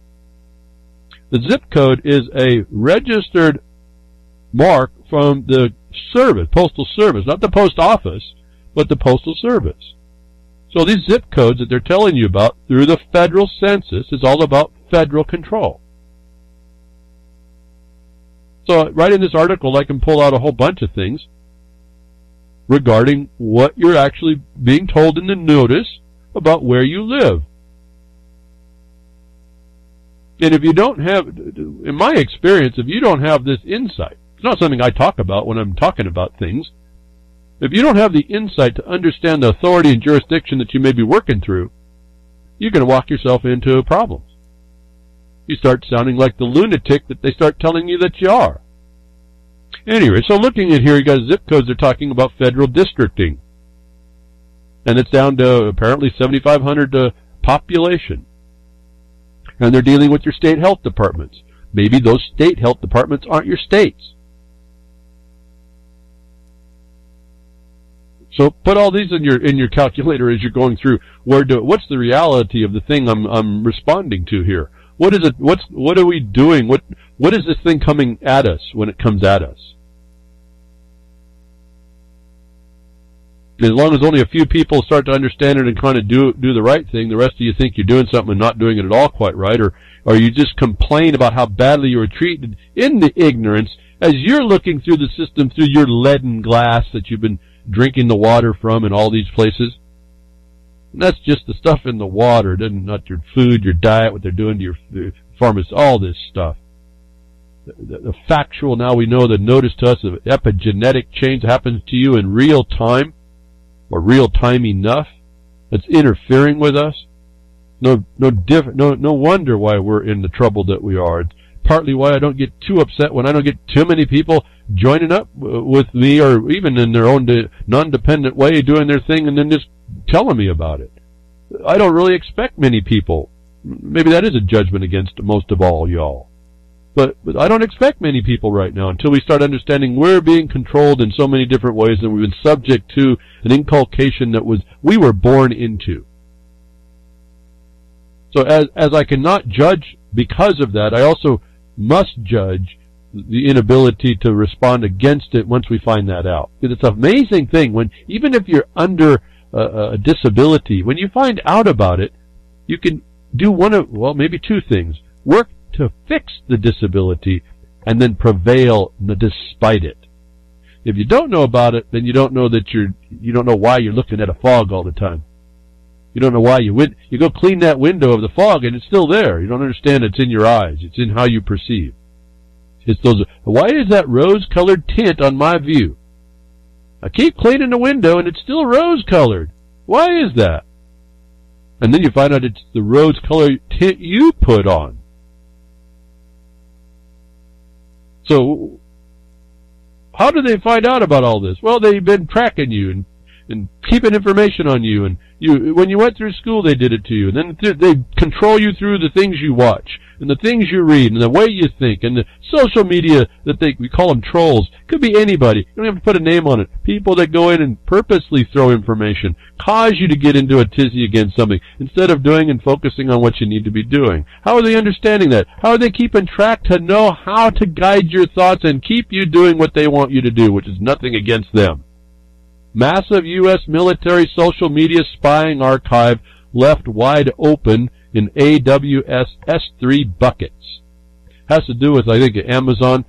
The zip code is a registered mark from the service, postal service, not the post office, but the postal service. So these zip codes that they're telling you about through the federal census is all about federal control. So right in this article, I can pull out a whole bunch of things regarding what you're actually being told in the notice about where you live. And if you don't have, in my experience, if you don't have this insight, it's not something I talk about when I'm talking about things. If you don't have the insight to understand the authority and jurisdiction that you may be working through, you're going to walk yourself into problems. You start sounding like the lunatic that they start telling you that you are. Anyway, so looking at here, you got zip codes. They're talking about federal districting. And it's down to apparently 7,500 population. And they're dealing with your state health departments. Maybe those state health departments aren't your states. So put all these in your calculator as you're going through. What's the reality of the thing I'm responding to here? What is it? What are we doing? What is this thing coming at us when it comes at us? As long as only a few people start to understand it and kind of do the right thing, the rest of you think you're doing something and not doing it at all quite right, or you just complain about how badly you were treated in the ignorance as you're looking through the system through your leaden glass that you've been drinking the water from in all these places. And that's just the stuff in the water, not your food, your diet, what they're doing to your pharmacy, all this stuff. The factual, now we know the notice to us of epigenetic change happens to you in real time, or real time enough. that's interfering with us. No wonder why we're in the trouble that we are. It's partly why I don't get too upset when I don't get too many people joining up with me, or even in their own non-dependent way doing their thing and then just telling me about it. I don't really expect many people. Maybe that is a judgment against most of all y'all. But I don't expect many people right now until we start understanding we're being controlled in so many different ways and we've been subject to an inculcation that we were born into. So as I cannot judge because of that, I also must judge the inability to respond against it once we find that out. It's an amazing thing when, even if you're under a disability, when you find out about it, you can do maybe two things. Work to fix the disability and then prevail despite it. If you don't know about it, then you don't know that you don't know why you're looking at a fog all the time. You don't know why you go clean that window of the fog and it's still there. You don't understand it's in your eyes. It's in how you perceive. It's those, why is that rose-colored tint on my view? I keep cleaning the window and it's still rose-colored. Why is that? And then you find out it's the rose-colored tint you put on. So, how do they find out about all this? Well, they've been tracking you and keeping information on you, and when you went through school they did it to you, and then they control you through the things you watch, and the things you read, and the way you think, and the social media that we call them trolls. Could be anybody. You don't have to put a name on it. People that go in and purposely throw information, cause you to get into a tizzy against something, instead of doing and focusing on what you need to be doing. How are they understanding that? How are they keeping track to know how to guide your thoughts and keep you doing what they want you to do, which is nothing against them? Massive U.S. military social media spying archive left wide open in AWS S3 buckets. Has to do with, I think, Amazon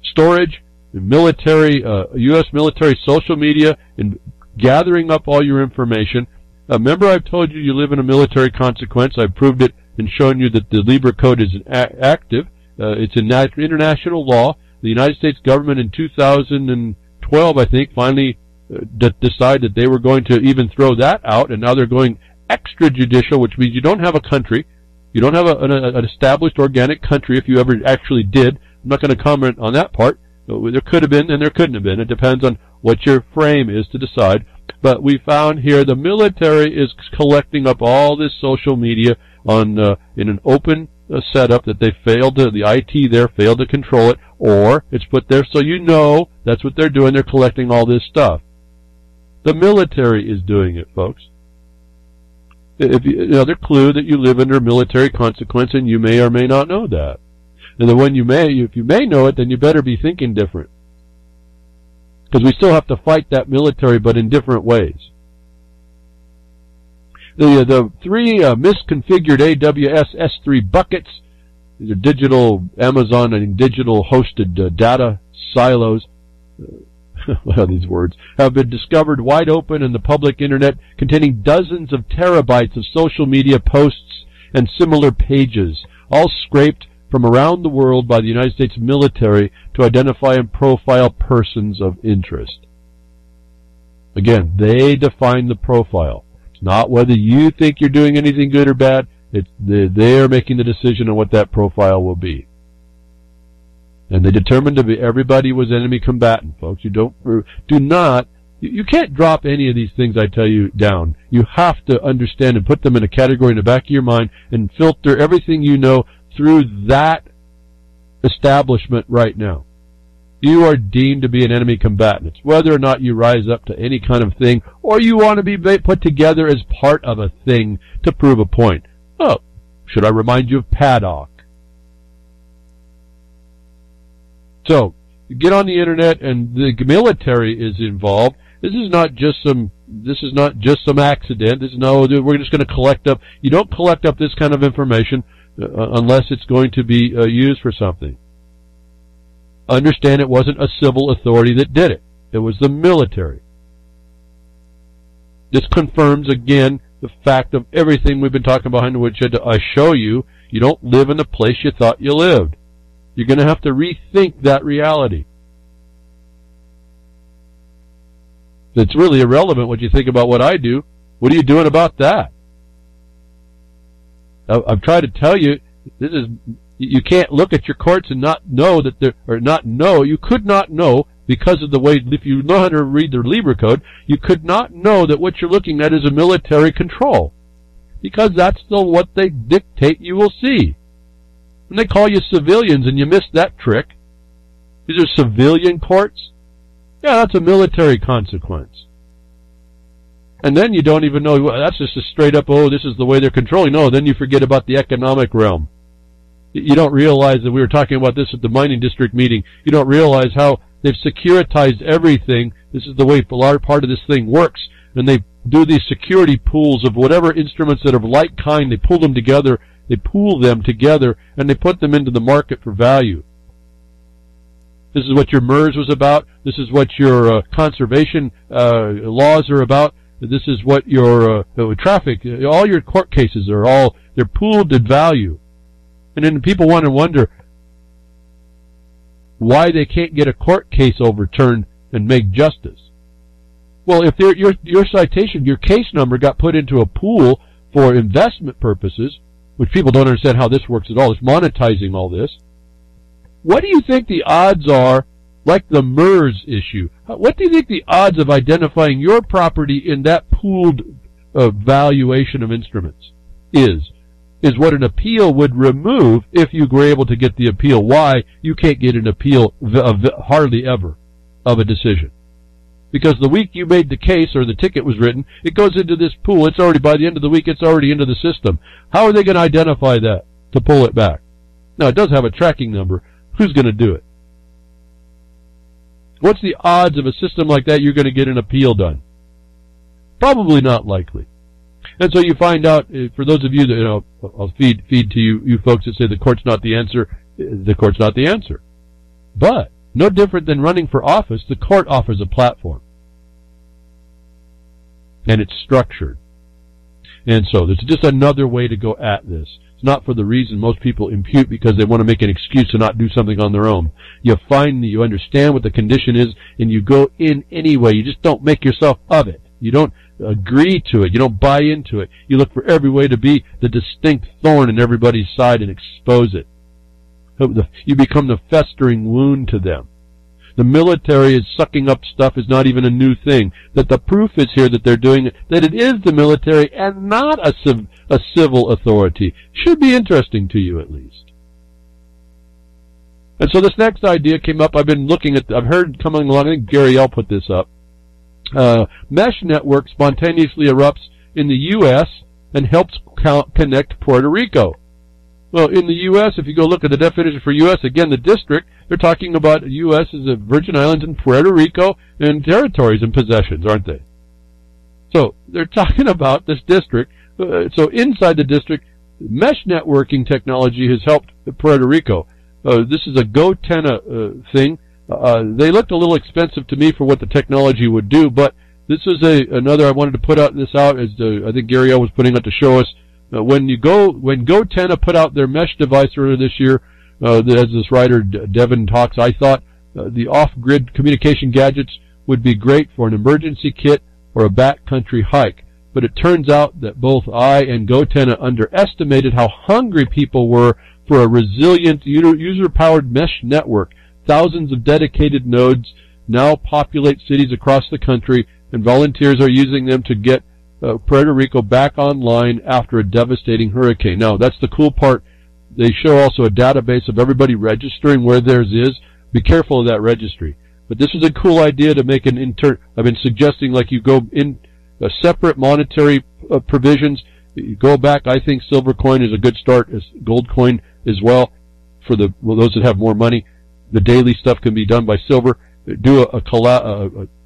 storage, military, U.S. military social media, and gathering up all your information. Remember I've told you live in a military consequence. I've proved it and shown you that the Libra Code is active. It's in international law. The United States government in 2012, I think, finally decided that they were going to even throw that out, and now they're going extrajudicial, which means you don't have a country. You don't have an established organic country if you ever actually did. I'm not going to comment on that part. There could have been and there couldn't have been. It depends on what your frame is to decide. But we found here the military is collecting up all this social media in an open setup that they failed to, the IT there failed to control it, or it's put there so you know that's what they're doing. They're collecting all this stuff. The military is doing it, folks. Another clue that you live under military consequence, and you may or may not know that. And then if you may know it, then you better be thinking different. Because we still have to fight that military, but in different ways. The three misconfigured AWS S3 buckets, these are digital Amazon and digital hosted data silos, what are these words, have been discovered wide open in the public internet, containing dozens of terabytes of social media posts and similar pages, all scraped from around the world by the United States military to identify and profile persons of interest. Again, they define the profile. It's not whether you think you're doing anything good or bad. They're making the decision on what that profile will be. And they determined everybody was enemy combatant, folks. You can't drop any of these things I tell you down. You have to understand and put them in a category in the back of your mind and filter everything you know through that establishment right now. You are deemed to be an enemy combatant. It's whether or not you rise up to any kind of thing, or you want to be put together as part of a thing to prove a point. Oh, should I remind you of Paddock? So, you get on the internet and the military is involved. This is not just some accident. We're just going to collect up. You don't collect up this kind of information unless it's going to be used for something. Understand it wasn't a civil authority that did it. It was the military. This confirms again the fact of everything we've been talking about behind the woodshed. I show you, you don't live in the place you thought you lived. You're going to have to rethink that reality. It's really irrelevant what you think about what I do. What are you doing about that? I've tried to tell you, you can't look at your courts and not know that you could not know because of the way, if you know how to read the Libra Code, you could not know that what you're looking at is a military control. Because that's what they dictate you will see. When they call you civilians and you miss that trick, these are civilian courts? Yeah, that's a military consequence. And then you don't even know, well, that's just a straight up, oh, this is the way they're controlling. No, then you forget about the economic realm. You don't realize that we were talking about this at the mining district meeting. You don't realize how they've securitized everything. This is the way a large part of this thing works. And they do these security pools of whatever instruments that are of like kind. They pull them together, and they put them into the market for value. This is what your MERS was about. This is what your conservation laws are about. This is what your traffic, all your court cases they're pooled in value. And then people want to wonder why they can't get a court case overturned and make justice. Well, if your citation, your case number got put into a pool for investment purposes, which people don't understand how this works at all, it's monetizing all this. What do you think the odds are, like the MERS issue, what do you think the odds of identifying your property in that pooled valuation of instruments is what an appeal would remove if you were able to get the appeal. Why you can't get an appeal hardly ever of a decision. Because the week you made the case or the ticket was written, it goes into this pool. It's already, by the end of the week, it's already into the system. How are they going to identify that to pull it back? Now, it does have a tracking number. Who's going to do it? What's the odds of a system like that you're going to get an appeal done? Probably not likely. And so you find out, for those of you that, I'll feed to you folks that say the court's not the answer, the court's not the answer. But, no different than running for office, the court offers a platform. And it's structured. And so there's just another way to go at this. It's not for the reason most people impute because they want to make an excuse to not do something on their own. You find that you understand what the condition is and you go in anyway. You just don't make yourself of it. You don't agree to it. You don't buy into it. You look for every way to be the distinct thorn in everybody's side and expose it. You become the festering wound to them. The military is sucking up stuff is not even a new thing. That the proof is here that they're doing it, that it is the military and not a civil authority. Should be interesting to you at least. And so this next idea came up. I've heard coming along, I think Gary L. put this up. Mesh network spontaneously erupts in the U.S. and helps connect Puerto Rico. Well, in the U.S., if you go look at the definition for U.S., again, the district, they're talking about U.S. as the Virgin Islands and Puerto Rico and territories and possessions, aren't they? So they're talking about this district. So inside the district, mesh networking technology has helped Puerto Rico. This is a GoTenna thing. They looked a little expensive to me for what the technology would do, but this is another I wanted to put this out as I think Gary O was putting out to show us. When GoTenna put out their mesh device earlier this year, as this writer Devin talks, I thought the off-grid communication gadgets would be great for an emergency kit or a backcountry hike. But it turns out that both I and GoTenna underestimated how hungry people were for a resilient user-powered mesh network. Thousands of dedicated nodes now populate cities across the country, and volunteers are using them to get Puerto Rico back online after a devastating hurricane. Now, that's the cool part. They show also a database of everybody registering where theirs is. Be careful of that registry. But this is a cool idea to make an I've been suggesting like you go in separate monetary provisions. You go back. I think silver coin is a good start, as gold coin as well. For those that have more money, the daily stuff can be done by silver. Do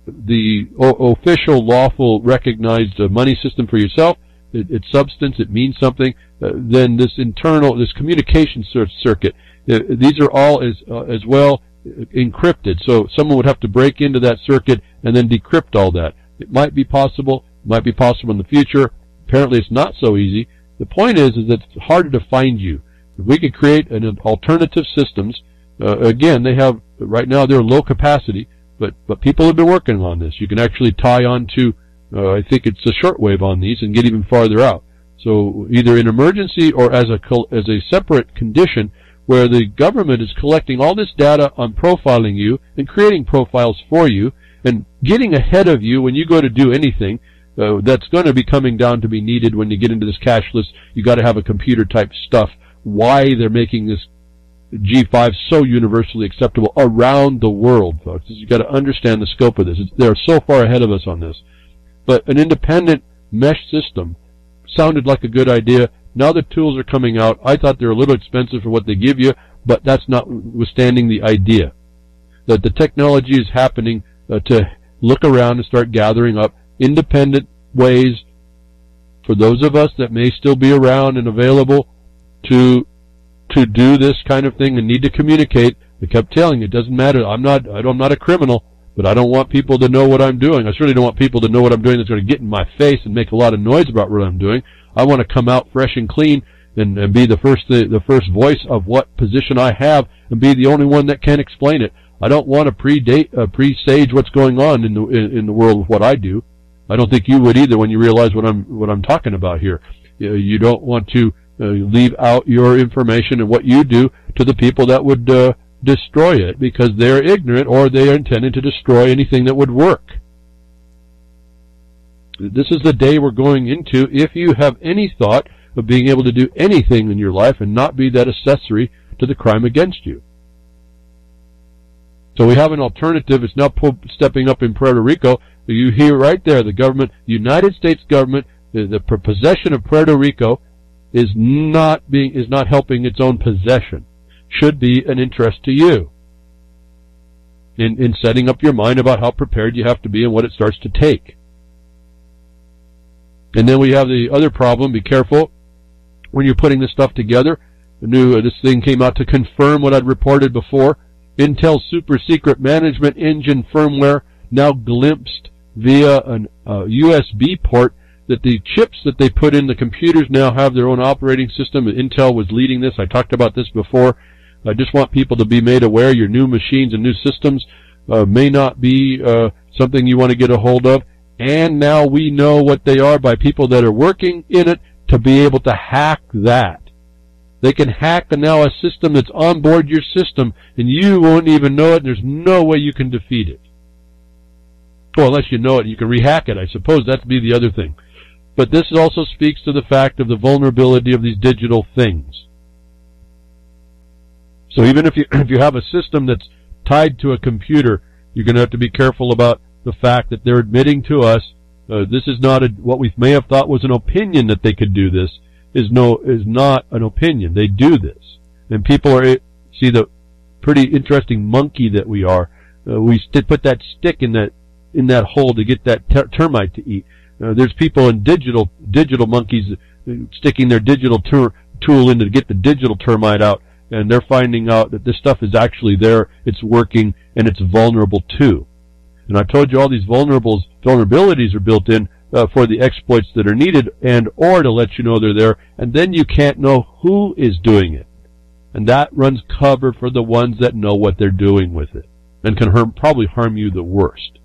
the official, lawful, recognized money system for yourself. It's substance. It means something. Then this communication circuit. These are all as well encrypted. So someone would have to break into that circuit and then decrypt all that. It might be possible. It might be possible in the future. Apparently, it's not so easy. The point is that it's harder to find you. If we could create an alternative systems, again, they have right now they're low capacity. but people have been working on this. You can actually tie on to, I think it's a shortwave on these and get even farther out. So either in emergency or as a separate condition where the government is collecting all this data on profiling you and creating profiles for you and getting ahead of you when you go to do anything. That's going to be coming down to be needed when you get into this cashless. You got to have a computer type stuff. Why they're making this G5 so universally acceptable around the world, folks. You got to understand the scope of this. They're so far ahead of us on this. But an independent mesh system sounded like a good idea. Now the tools are coming out. I thought they're a little expensive for what they give you, but that's notwithstanding the idea that the technology is happening to look around and start gathering up independent ways for those of us that may still be around and available to do this kind of thing and need to communicate. I kept telling you, it doesn't matter. I'm not a criminal, but I don't want people to know what I'm doing. I certainly don't want people to know what I'm doing that's going to get in my face and make a lot of noise about what I'm doing. I want to come out fresh and clean and be the first voice of what position I have and be the only one that can explain it. I don't want to presage what's going on in the world with what I do. I don't think you would either when you realize what I'm talking about here. You don't want to leave out your information and what you do to the people that would destroy it because they're ignorant or they are intending to destroy anything that would work. This is the day we're going into if you have any thought of being able to do anything in your life and not be that accessory to the crime against you. So we have an alternative. It's now stepping up in Puerto Rico. You hear right there, the government, the United States government, the possession of Puerto Rico is not helping its own possession. Should be an interest to you in setting up your mind about how prepared you have to be and what it starts to take. And then we have the other problem. Be careful when you're putting this stuff together. This thing came out to confirm what I'd reported before. Intel's super secret management engine firmware now glimpsed via a USB port that the chips that they put in the computers now have their own operating system. Intel was leading this. I talked about this before. I just want people to be made aware your new machines and new systems may not be something you want to get a hold of. And now we know what they are by people that are working in it to be able to hack that. They can hack now a system that's on board your system, and you won't even know it. There's no way you can defeat it. Well, unless you know it, you can rehack it. I suppose that'd be the other thing. But this also speaks to the fact of the vulnerability of these digital things. So even if you have a system that's tied to a computer, you're going to have to be careful about the fact that they're admitting to us this is not what we may have thought was an opinion that they could do this is not an opinion. They do this, and people see the pretty interesting monkey that we are. We put that stick in that hole to get that termite to eat. There's people in digital monkeys sticking their digital tool in to get the digital termite out, and they're finding out that this stuff is actually there, it's working, and it's vulnerable too. And I told you all these vulnerabilities are built in for the exploits that are needed or to let you know they're there, and then you can't know who is doing it. And that runs cover for the ones that know what they're doing with it and can probably harm you the worst.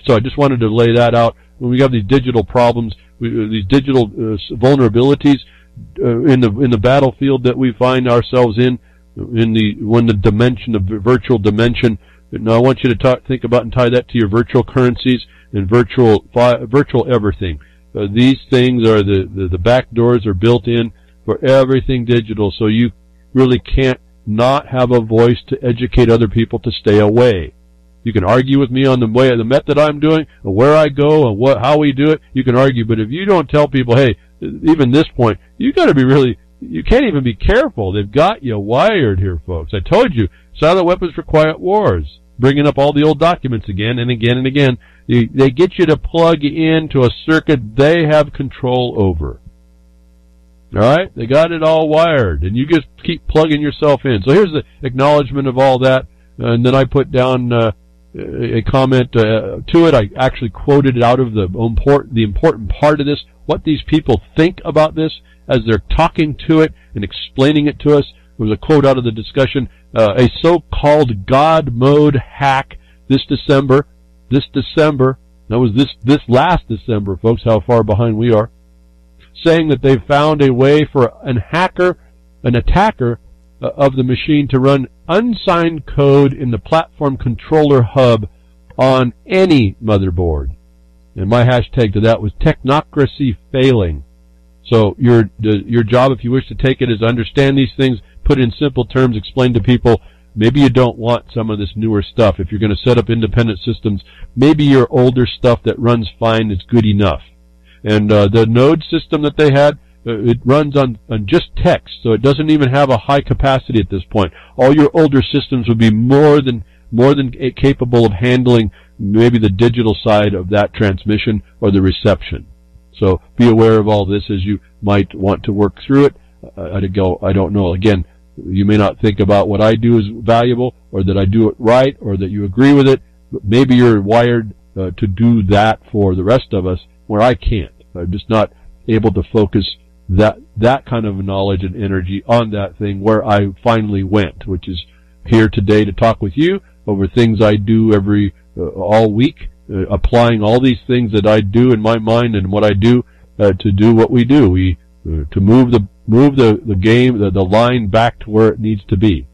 So I just wanted to lay that out. When we have these digital problems, these digital vulnerabilities in the battlefield that we find ourselves in the dimension of virtual dimension. Now I want you to think about and tie that to your virtual currencies and virtual everything. These things are the back doors are built in for everything digital, so you really can't not have a voice to educate other people to stay away. You can argue with me on the method I'm doing, or where I go, and how we do it. You can argue, but if you don't tell people, hey, even this point, you can't even be careful. They've got you wired here, folks. I told you, silent weapons for quiet wars. Bringing up all the old documents again and again and again. They get you to plug into a circuit they have control over. Alright? They got it all wired, and you just keep plugging yourself in. So here's the acknowledgement of all that, and then I put down a comment to it. I actually quoted it out of the important part of this, what these people think about this as they're talking to it and explaining it to us. There was a quote out of the discussion, a so-called God mode hack this December, that was this last December, folks, how far behind we are, saying that they've found a way for an attacker of the machine to run unsigned code in the platform controller hub on any motherboard. And my hashtag to that was technocracy failing. So your job, if you wish to take it, is understand these things, put it in simple terms, explain to people. Maybe you don't want some of this newer stuff. If you're going to set up independent systems, maybe your older stuff that runs fine is good enough. And the node system that they had, it runs on just text, so it doesn't even have a high capacity at this point. All your older systems would be more than capable of handling maybe the digital side of that transmission or the reception. So be aware of all this as you might want to work through it. I don't know. Again, you may not think about what I do is valuable, or that I do it right, or that you agree with it, but maybe you're wired to do that for the rest of us, where I can't. I'm just not able to focus that kind of knowledge and energy on that thing where I finally went, which is here today to talk with you over things I do all week, applying all these things that I do in my mind and what I do to do what we do. To move the game, the line back to where it needs to be.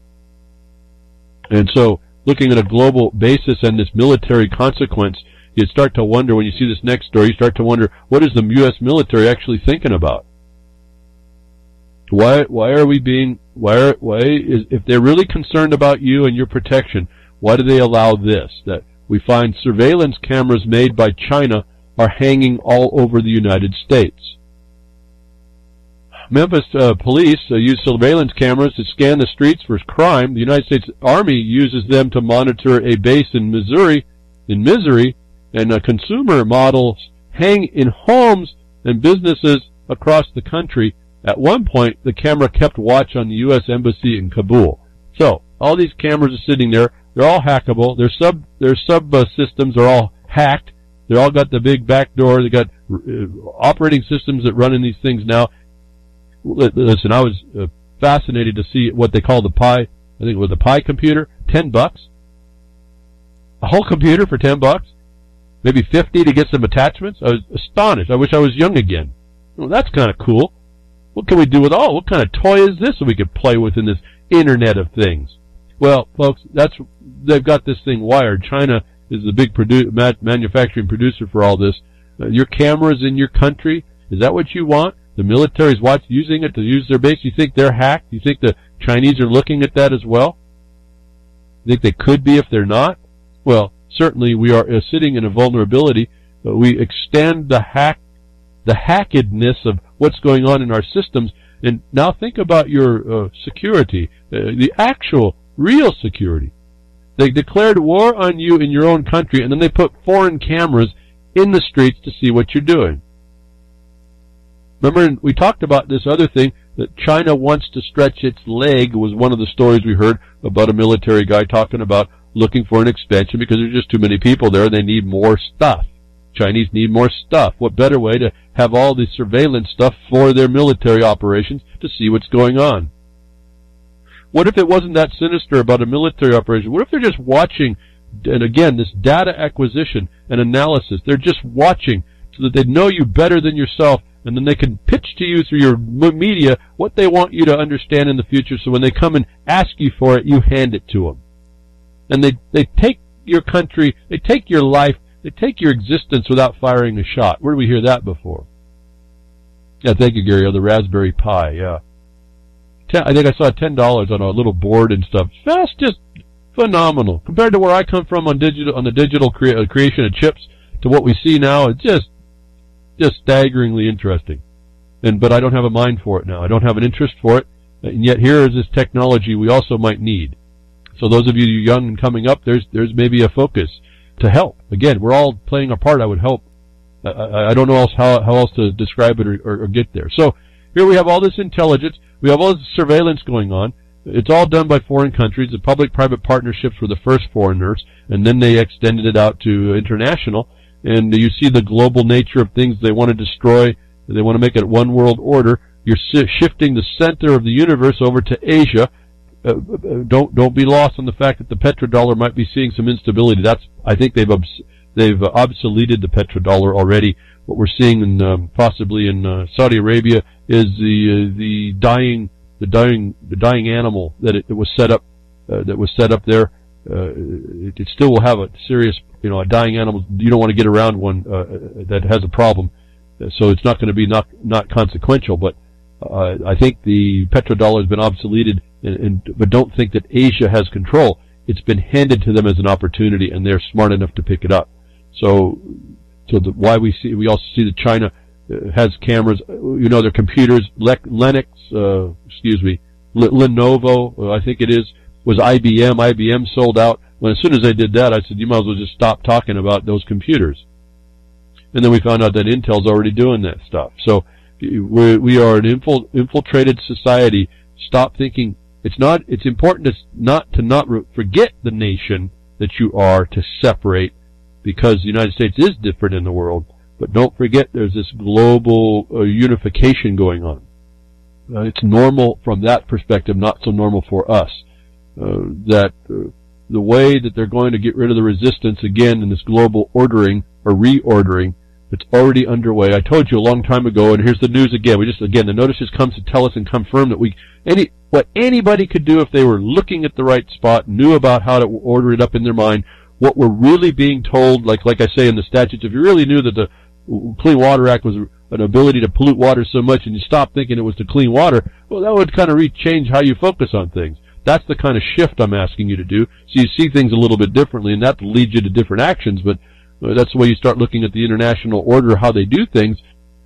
And so, looking at a global basis and this military consequence, you start to wonder, when you see this next story, you start to wonder, what is the U.S. military actually thinking about? Why are we being, if they're really concerned about you and your protection, why do they allow this? That we find surveillance cameras made by China are hanging all over the United States. Memphis police use surveillance cameras to scan the streets for crime. The United States Army uses them to monitor a base in Missouri, and consumer models hang in homes and businesses across the country. At one point, the camera kept watch on the U.S. Embassy in Kabul. So, all these cameras are sitting there. They're all hackable. Their systems are all hacked. They all got the big back door. They got operating systems that run in these things now. Listen, I was fascinated to see what they call the Pi. I think it was the Pi computer. $10. A whole computer for $10. Maybe 50 to get some attachments. I was astonished. I wish I was young again. Well, that's kind of cool. What can we do with what kind of toy is this that we could play with in this Internet of Things? Well, folks, they've got this thing wired. China is the big manufacturing producer for all this. Your cameras in your country, is that what you want? The military's using it to use their base. You think they're hacked? You think the Chinese are looking at that as well? You think they could be if they're not? Well, certainly we are sitting in a vulnerability. We extend the hackedness of what's going on in our systems. And now think about your security, the actual, real security. They declared war on you in your own country, and then they put foreign cameras in the streets to see what you're doing. Remember, we talked about this other thing, that China wants to stretch its leg, was one of the stories we heard about a military guy talking about looking for an expansion because there's just too many people there and they need more stuff. Chinese need more stuff. What better way to have all the surveillance stuff for their military operations to see what's going on? What if it wasn't that sinister about a military operation? What if they're just watching, and again, this data acquisition and analysis, they're just watching so that they know you better than yourself, and then they can pitch to you through your media what they want you to understand in the future, so when they come and ask you for it, you hand it to them. And they take your country, they take your life, they take your existence without firing a shot. Where did we hear that before? Yeah, thank you, Gary. The Raspberry Pi, yeah. I think I saw $10 on a little board and stuff. That's just phenomenal. Compared to where I come from on the digital creation of chips to what we see now, it's just staggeringly interesting. But I don't have a mind for it now. I don't have an interest for it. And yet here is this technology we also might need. So those of you young and coming up, there's maybe a focus to help. Again, we're all playing a part. I would help. I don't know how else to describe it or get there. So here we have all this intelligence. We have all this surveillance going on. It's all done by foreign countries. The public-private partnerships were the first foreigners, and then they extended it out to international. And you see the global nature of things they want to destroy. They want to make it one world order. You're shifting the center of the universe over to Asia. don't be lost on the fact that the petrodollar might be seeing some instability. I think they've obsoleted the petrodollar already. What we're seeing in possibly in Saudi Arabia is the dying animal that was set up there. It still will have a serious, a dying animal. You don't want to get around one that has a problem, so it's not going to be not consequential. But I think the petrodollar has been obsoleted, but don't think that Asia has control. It's been handed to them as an opportunity, and they're smart enough to pick it up. Why we also see that China has cameras, their computers. Lenovo, I think it is, was IBM. IBM sold out. Well, as soon as they did that, I said, you might as well just stop talking about those computers. And then we found out that Intel's already doing that stuff. So we are an infiltrated society. Stop thinking. It's important not forget the nation that you are, to separate, because the United States is different in the world. But don't forget there's this global unification going on. It's normal from that perspective, not so normal for us. The way that they're going to get rid of the resistance again in this global ordering or reordering, it's already underway. I told you a long time ago, and here's the news again. The notice just comes to tell us and confirm that what anybody could do if they were looking at the right spot, knew about how to order it up in their mind. What we're really being told, like I say in the statutes, if you really knew that the Clean Water Act was an ability to pollute water so much and you stopped thinking it was to clean water, well, that would kind of change how you focus on things. That's the kind of shift I'm asking you to do, so you see things a little bit differently, and that leads you to different actions, but that's the way you start looking at the international order, how they do things.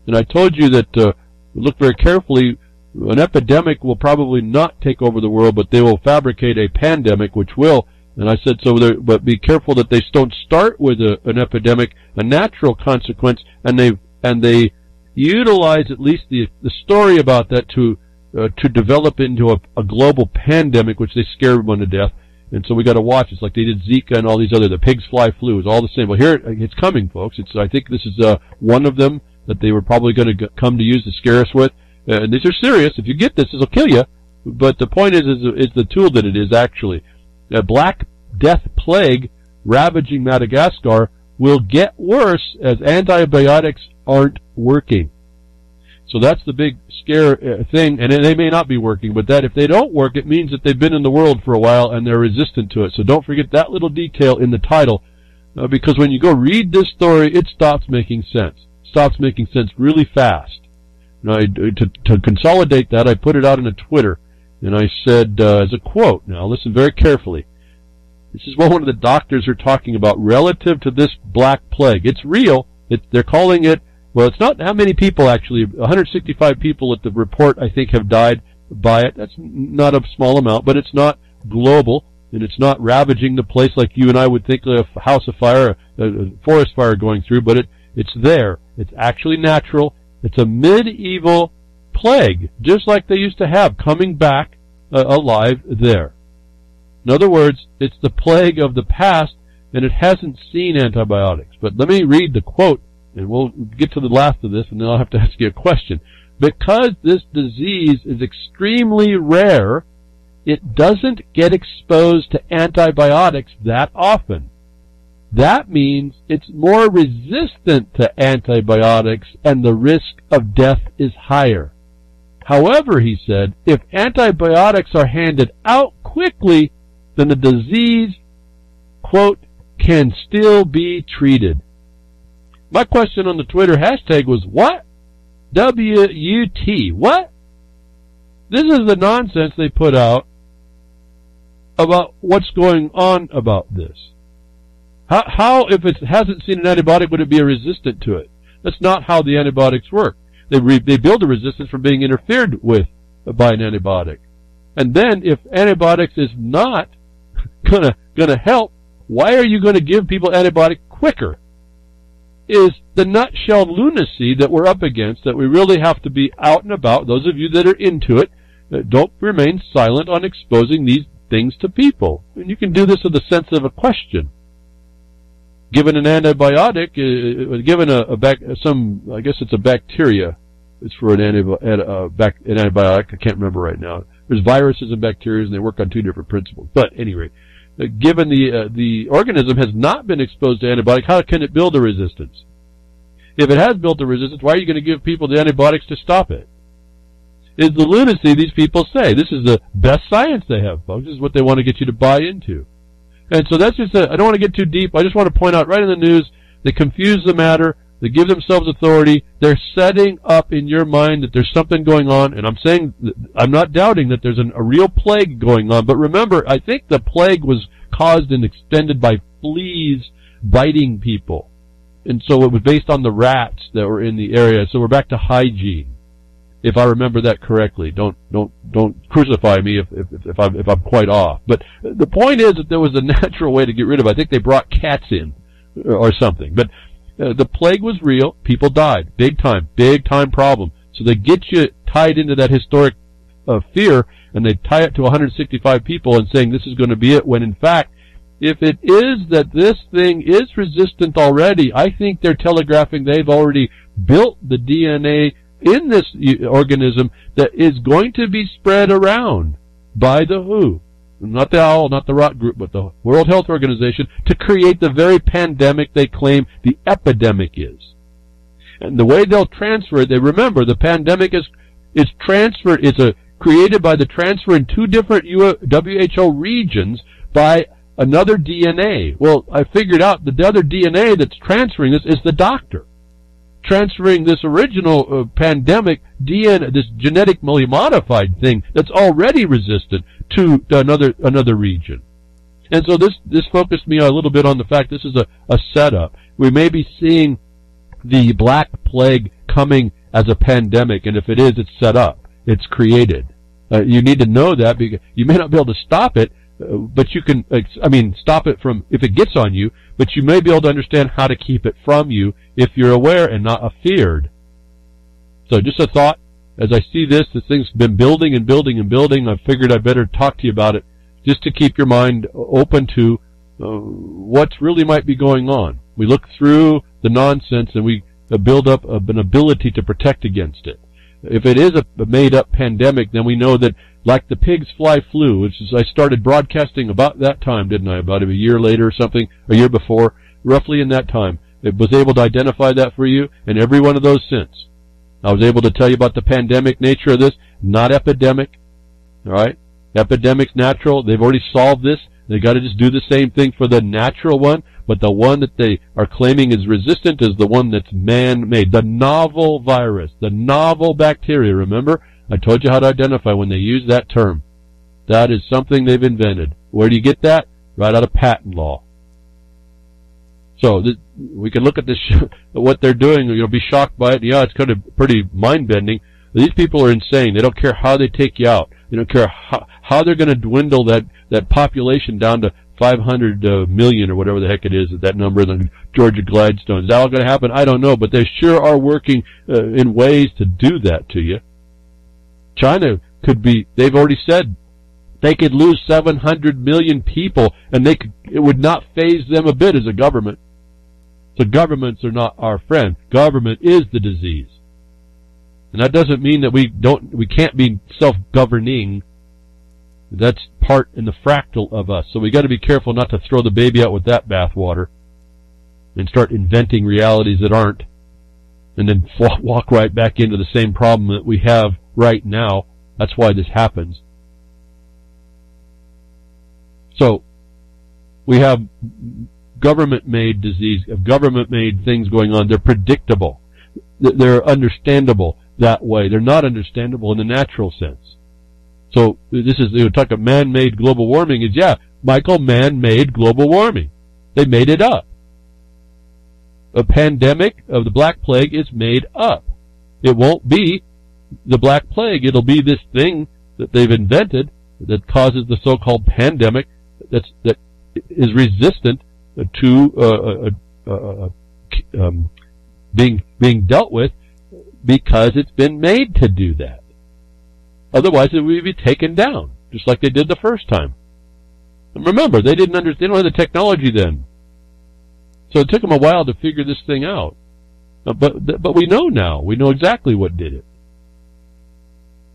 And I told you that look very carefully. An epidemic will probably not take over the world, but they will fabricate a pandemic, which will. And I said, but be careful that they don't start with an epidemic, a natural consequence, and they utilize at least the story about that to develop into a global pandemic, which they scare everyone to death. And so we got to watch. It's like they did Zika and all these the pigs fly flu is all the same. Well, here it's coming, folks. I think this is one of them that they were probably going to come to use to scare us with. And these are serious. If you get this, it'll kill you. But the point is the tool that it is actually. A Black Death plague ravaging Madagascar will get worse as antibiotics aren't working. So that's the big scare thing, and they may not be working, but that if they don't work, it means that they've been in the world for a while and they're resistant to it. So don't forget that little detail in the title, because when you go read this story, it stops making sense. Stops making sense really fast. Now, to consolidate that, I put it out on a Twitter, and I said, as a quote, now listen very carefully. This is what one of the doctors are talking about relative to this black plague. It's real. They're calling it, well, it's not how many people actually. 165 people at the report, I think, have died by it. That's not a small amount, but it's not global, and it's not ravaging the place like you and I would think of a house of fire, a forest fire going through, but it's there. It's actually natural. It's a medieval plague, just like they used to have, coming back alive there. In other words, it's the plague of the past, and it hasn't seen antibiotics. But let me read the quote, and we'll get to the last of this, and then I'll have to ask you a question. Because this disease is extremely rare, it doesn't get exposed to antibiotics that often. That means it's more resistant to antibiotics, and the risk of death is higher. However, he said, if antibiotics are handed out quickly, then the disease, quote, can still be treated. My question on the Twitter hashtag was, what? W-U-T. What? This is the nonsense they put out about what's going on about this. How, if it hasn't seen an antibiotic, would it be resistant to it? That's not how the antibiotics work. They build a resistance from being interfered with by an antibiotic. And then, if antibiotics is not gonna help, why are you going to give people antibiotic quicker? Is the nutshell lunacy that we're up against, that we really have to be out and about. Those of you that are into it, don't remain silent on exposing these things to people. And you can do this with the sense of a question. Given an antibiotic, given I guess it's a bacteria. It's for an antibiotic. I can't remember right now. There's viruses and bacteria, and they work on two different principles. But anyway, given the organism has not been exposed to antibiotics, how can it build a resistance? If it has built a resistance, why are you going to give people the antibiotics to stop it? It's the lunacy these people say. This is the best science they have, folks. This is what they want to get you to buy into. And so that's just I don't want to get too deep. I just want to point out right in the news, they confuse the matter. They give themselves authority. They're setting up in your mind that there's something going on. And I'm saying, I'm not doubting that there's a real plague going on. But remember, I think the plague was caused and extended by fleas biting people. And so it was based on the rats that were in the area. So we're back to hygiene, if I remember that correctly. Don't crucify me if I'm quite off. But the point is that there was a natural way to get rid of it. I think they brought cats in or something. But the plague was real. People died. Big time problem. So they get you tied into that historic fear, and they tie it to 165 people and saying this is going to be it, when in fact, if it is that this thing is resistant already, I think they're telegraphing they've already built the DNA in this organism that is going to be spread around by the WHO, not the OWL, not the Rot Group, but the World Health Organization, to create the very pandemic they claim the epidemic is. And the way they'll transfer it, they remember the pandemic is transferred, it's created by the transfer in two different WHO regions by another DNA. Well, I figured out that the other DNA that's transferring this is the doctor. Transferring this original pandemic DNA, this genetically modified thing that's already resistant to another region. And so this focused me a little bit on the fact this is a setup. We may be seeing the Black Plague coming as a pandemic, and if it is, it's set up. It's created. You need to know that, because you may not be able to stop it, but you can, stop it from, if it gets on you, but you may be able to understand how to keep it from you if you're aware and not afeared. So just a thought, as I see this thing's been building and building and building, I figured I'd better talk to you about it, just to keep your mind open to what really might be going on. We look through the nonsense and we build up an ability to protect against it. If it is a made-up pandemic, then we know that, like the pig's fly flu, which is, I started broadcasting about that time, didn't I? About a year later or something, a year before, roughly in that time. It was able to identify that for you, and every one of those since. I was able to tell you about the pandemic nature of this, not epidemic. Alright? Epidemic's natural. They've already solved this. They got to just do the same thing for the natural one, but the one that they are claiming is resistant is the one that's man-made. The novel virus, the novel bacteria. Remember? I told you how to identify when they use that term. That is something they've invented. Where do you get that? Right out of patent law. So we can look at this, what they're doing. You'll be shocked by it. Yeah, it's kind of pretty mind-bending. These people are insane. They don't care how they take you out. They don't care how they're going to dwindle that population down to 500 million or whatever the heck it is, that number, the Georgia Gladstone. Is that all going to happen? I don't know, but they sure are working in ways to do that to you. China could be, they've already said, they could lose 700 million people, and it would not faze them a bit as a government. So governments are not our friend. Government is the disease. And that doesn't mean that we can't be self-governing. That's part in the fractal of us. So we got to be careful not to throw the baby out with that bathwater and start inventing realities that aren't, and then walk right back into the same problem that we have right now. That's why this happens. So we have government-made disease, government-made things going on. They're predictable. They're understandable that way. They're not understandable in the natural sense. So this is, you talk about man-made global warming is, yeah, Michael, man-made global warming. They made it up. A pandemic of the Black Plague is made up. It won't be the Black Plague. It'll be this thing that they've invented that causes the so-called pandemic that is resistant to being dealt with because it's been made to do that. Otherwise, it would be taken down, just like they did the first time. And remember, they didn't understand, they don't have the technology then. So it took them a while to figure this thing out. But we know now. We know exactly what did it.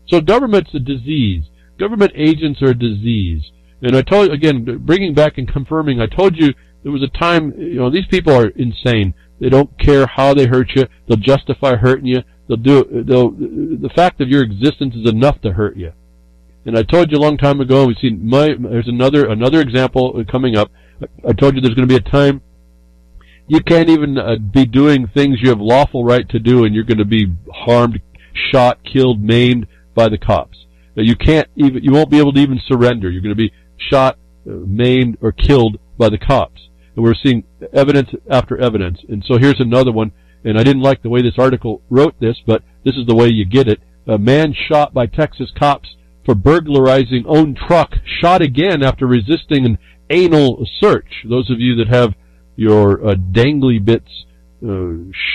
So government's a disease. Government agents are a disease. And I told, again, bringing back and confirming, I told you there was a time, these people are insane. They don't care how they hurt you. They'll justify hurting you. The fact of your existence is enough to hurt you. And I told you a long time ago, we've seen, there's another example coming up. I told you there's going to be a time you can't even be doing things you have lawful right to do, and you're going to be harmed, shot, killed, maimed by the cops. You won't be able to even surrender. You're going to be shot, maimed, or killed by the cops. And we're seeing evidence after evidence. And so here's another one, and I didn't like the way this article wrote this, but this is the way you get it. A man shot by Texas cops for burglarizing own truck, shot again after resisting an anal search. Those of you that have your dangly bits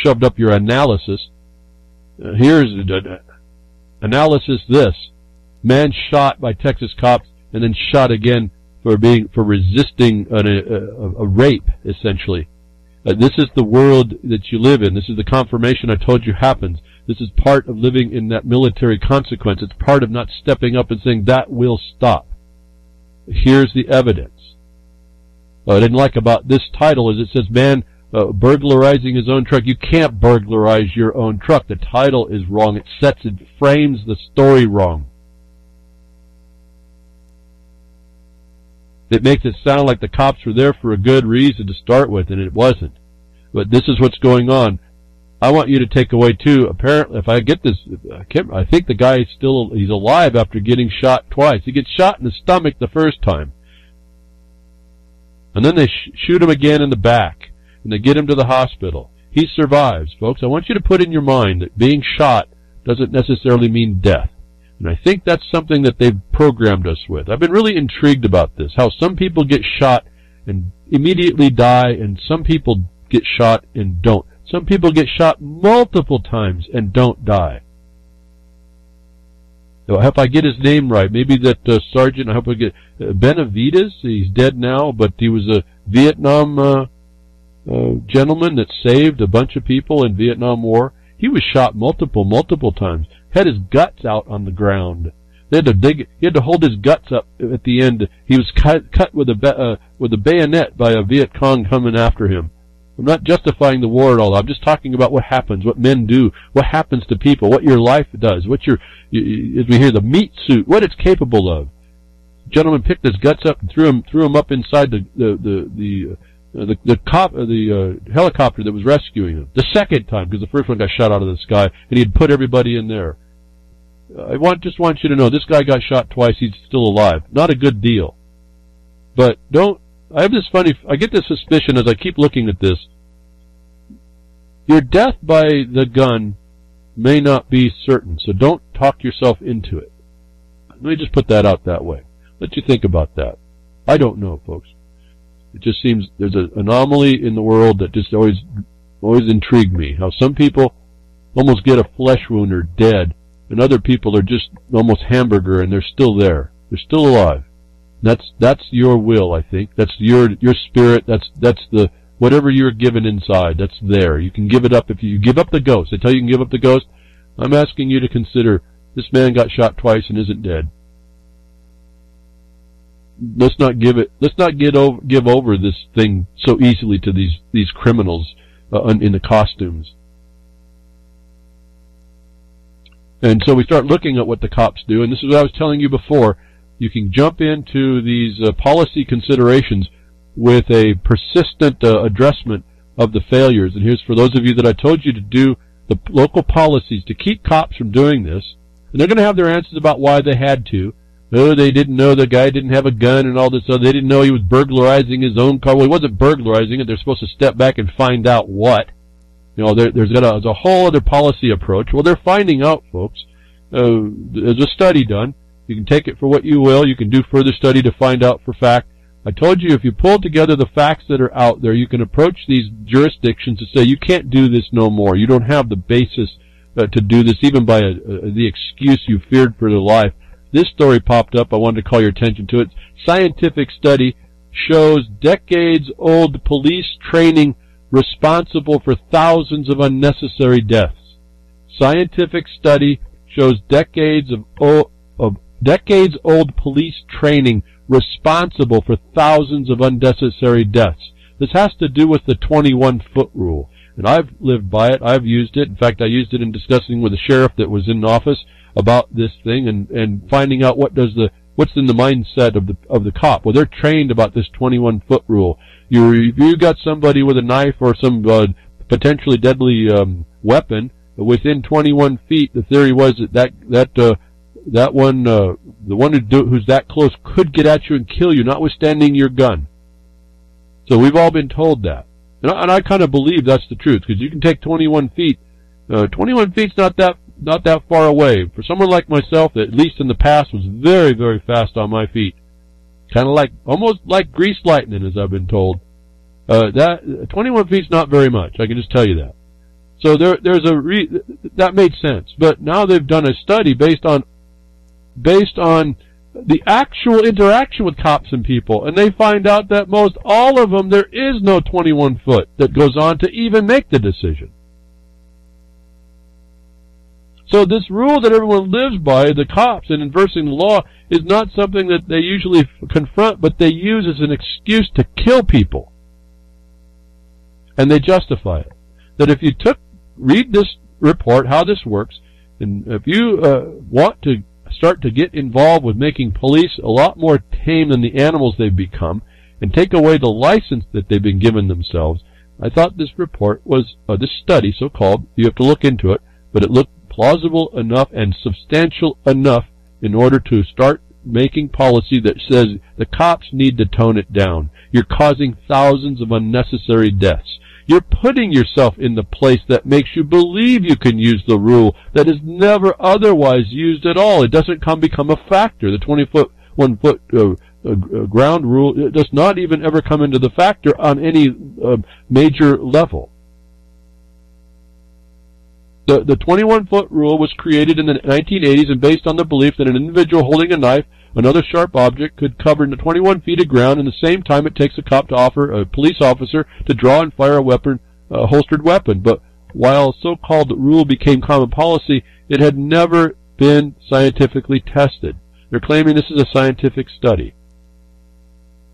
shoved up your analysis, here's analysis this. Man shot by Texas cops and then shot again for resisting a rape, essentially. This is the world that you live in. This is the confirmation I told you happens. This is part of living in that military consequence. It's part of not stepping up and saying, that will stop. Here's the evidence. What I didn't like about this title is it says, man burglarizing his own truck. You can't burglarize your own truck. The title is wrong. It frames the story wrong. It makes it sound like the cops were there for a good reason to start with, and it wasn't. But this is what's going on. I want you to take away, too, apparently, if I get this, I think the guy he's alive after getting shot twice. He gets shot in the stomach the first time. And then they shoot him again in the back, and they get him to the hospital. He survives, folks. I want you to put in your mind that being shot doesn't necessarily mean death. And I think that's something that they've programmed us with. I've been really intrigued about this, how some people get shot and immediately die, and some people get shot and don't. Some people get shot multiple times and don't die. So I hope I get his name right. Maybe that sergeant, I hope I get Benavides. He's dead now, but he was a Vietnam gentleman that saved a bunch of people in Vietnam War. He was shot multiple times. Had his guts out on the ground. They had to he had to hold his guts up at the end. He was cut with a bayonet by a Viet Cong coming after him. I'm not justifying the war at all. I'm just talking about what happens, what men do, what happens to people, what your life does, as we hear, the meat suit, what it's capable of. The gentleman picked his guts up and threw him up inside the helicopter that was rescuing him. The second time, because the first one got shot out of the sky, and he had put everybody in there. I just want you to know, this guy got shot twice, he's still alive. Not a good deal. But I get this suspicion as I keep looking at this. Your death by the gun may not be certain, so don't talk yourself into it. Let me just put that out that way. Let you think about that. I don't know, folks. It just seems there's an anomaly in the world that just always intrigued me. How some people almost get a flesh wound or dead, and other people are just almost hamburger and they're still there. They're still alive. That's your will, I think. That's your spirit. That's the whatever you're given inside. That's there. You can give it up if you give up the ghost. I tell you can give up the ghost. I'm asking you to consider this man got shot twice and isn't dead. Let's not give over this thing so easily to these criminals in the costumes. And so we start looking at what the cops do, and this is what I was telling you before. You can jump into these policy considerations with a persistent addressment of the failures. And here's for those of you that I told you to do the local policies to keep cops from doing this. And they're going to have their answers about why they had to. Oh, they didn't know the guy didn't have a gun and all this other. They didn't know he was burglarizing his own car. Well, he wasn't burglarizing it. They're supposed to step back and find out what. There's a whole other policy approach. Well, they're finding out, folks. There's a study done. You can take it for what you will. You can do further study to find out for fact. I told you if you pull together the facts that are out there, you can approach these jurisdictions to say you can't do this no more. You don't have the basis to do this, even by the excuse you feared for their life. This story popped up. I wanted to call your attention to it. Scientific study shows decades-old police training responsible for thousands of unnecessary deaths. Scientific study shows decades of decades-old police training responsible for thousands of unnecessary deaths. This has to do with the 21-foot rule. And I've lived by it. I've used it. In fact, I used it in discussing with a sheriff that was in office about this thing and finding out what's in the mindset of the cop. Well, they're trained about this 21-foot rule. You got somebody with a knife or some potentially deadly weapon within 21 feet. The theory was that one, the one who's that close could get at you and kill you, notwithstanding your gun. So we've all been told that. And I kind of believe that's the truth, because you can take 21 feet. 21 feet's not that far away. For someone like myself, that at least in the past was very, very fast on my feet. Kind of almost like grease lightning, as I've been told. That 21 feet's not very much. I can just tell you that. So that made sense. But now they've done a study based on the actual interaction with cops and people, and they find out that most all of them, there is no 21 foot that goes on to even make the decision. So this rule that everyone lives by, the cops, in enforcing the law, is not something that they usually confront, but they use as an excuse to kill people. And they justify it. That if you read this report, how this works, and if you want to start to get involved with making police a lot more tame than the animals they've become, and take away the license that they've been given themselves, I thought this report was, this study, so-called, you have to look into it, but it looked plausible enough and substantial enough in order to start making policy that says the cops need to tone it down. You're causing thousands of unnecessary deaths. You're putting yourself in the place that makes you believe you can use the rule that is never otherwise used at all. It doesn't become a factor. The 21-foot ground rule, it does not even ever come into the factor on any major level. The 21-foot rule was created in the 1980s and based on the belief that an individual holding a knife, another sharp object, could cover 21 feet of ground in the same time it takes a cop to offer a police officer to draw and fire a holstered weapon. But while so-called rule became common policy, it had never been scientifically tested. They're claiming this is a scientific study.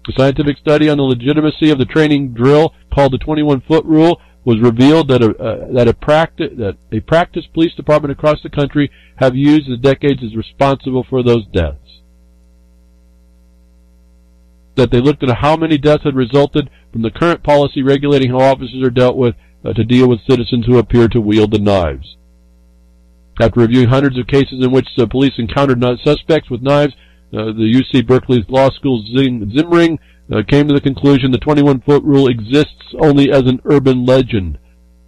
A scientific study on the legitimacy of the training drill called the 21-foot rule was revealed that a practice police department across the country have used in decades is responsible for those deaths. That they looked at how many deaths had resulted from the current policy regulating how officers are dealt with to deal with citizens who appear to wield the knives. After reviewing hundreds of cases in which the police encountered suspects with knives, the UC Berkeley Law School's Zimring came to the conclusion the 21-foot rule exists only as an urban legend.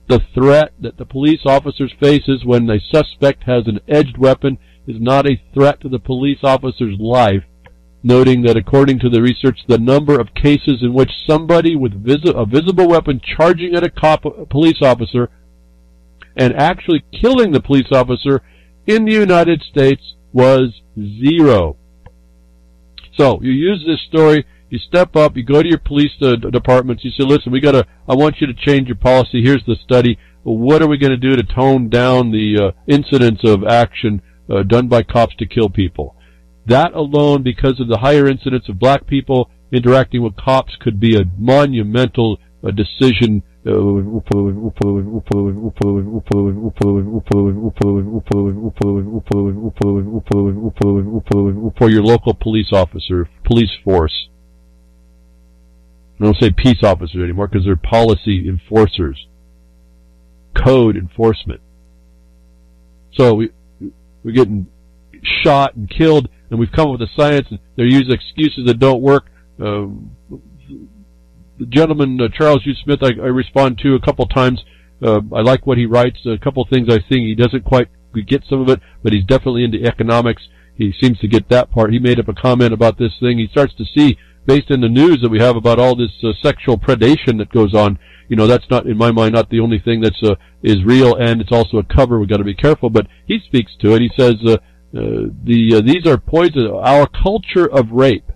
The threat that the police officers faces when a suspect has an edged weapon is not a threat to the police officer's life, noting that according to the research, the number of cases in which somebody with a visible weapon charging at a police officer and actually killing the police officer in the United States was 0. So, you use this story, you step up, you go to your police departments, you say, listen, I want you to change your policy, here's the study, what are we going to do to tone down the incidents of action done by cops to kill people? That alone, because of the higher incidence of black people interacting with cops, could be a monumental decision for your local police officer, police force. I don't say peace officers anymore because they're policy enforcers, code enforcement. So we're getting shot and killed, and we've come up with a science, and they're using excuses that don't work. The gentleman, Charles U. Smith, I respond to a couple times. I like what he writes. A couple things I think he doesn't quite get some of it, but he's definitely into economics. He seems to get that part. He made up a comment about this thing. He starts to see, based on the news that we have about all this sexual predation that goes on, that's not, in my mind, not the only thing that's is real, and it's also a cover. We've got to be careful. But he speaks to it. He says these are poison. Our culture of rape.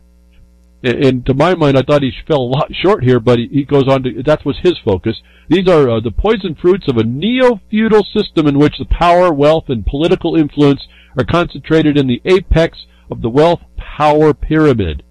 And to my mind, I thought he fell a lot short here, but he goes on to, that was his focus. These are the poison fruits of a neo-feudal system in which the power, wealth, and political influence are concentrated in the apex of the wealth power pyramid.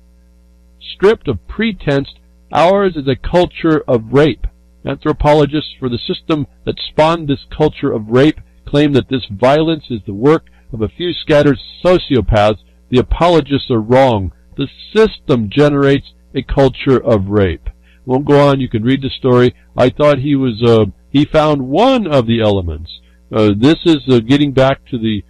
Stripped of pretense, ours is a culture of rape. Anthropologists for the system that spawned this culture of rape claim that this violence is the work of a few scattered sociopaths. The apologists are wrong. The system generates a culture of rape. Won't go on. You can read the story. I thought he found one of the elements. This is getting back to the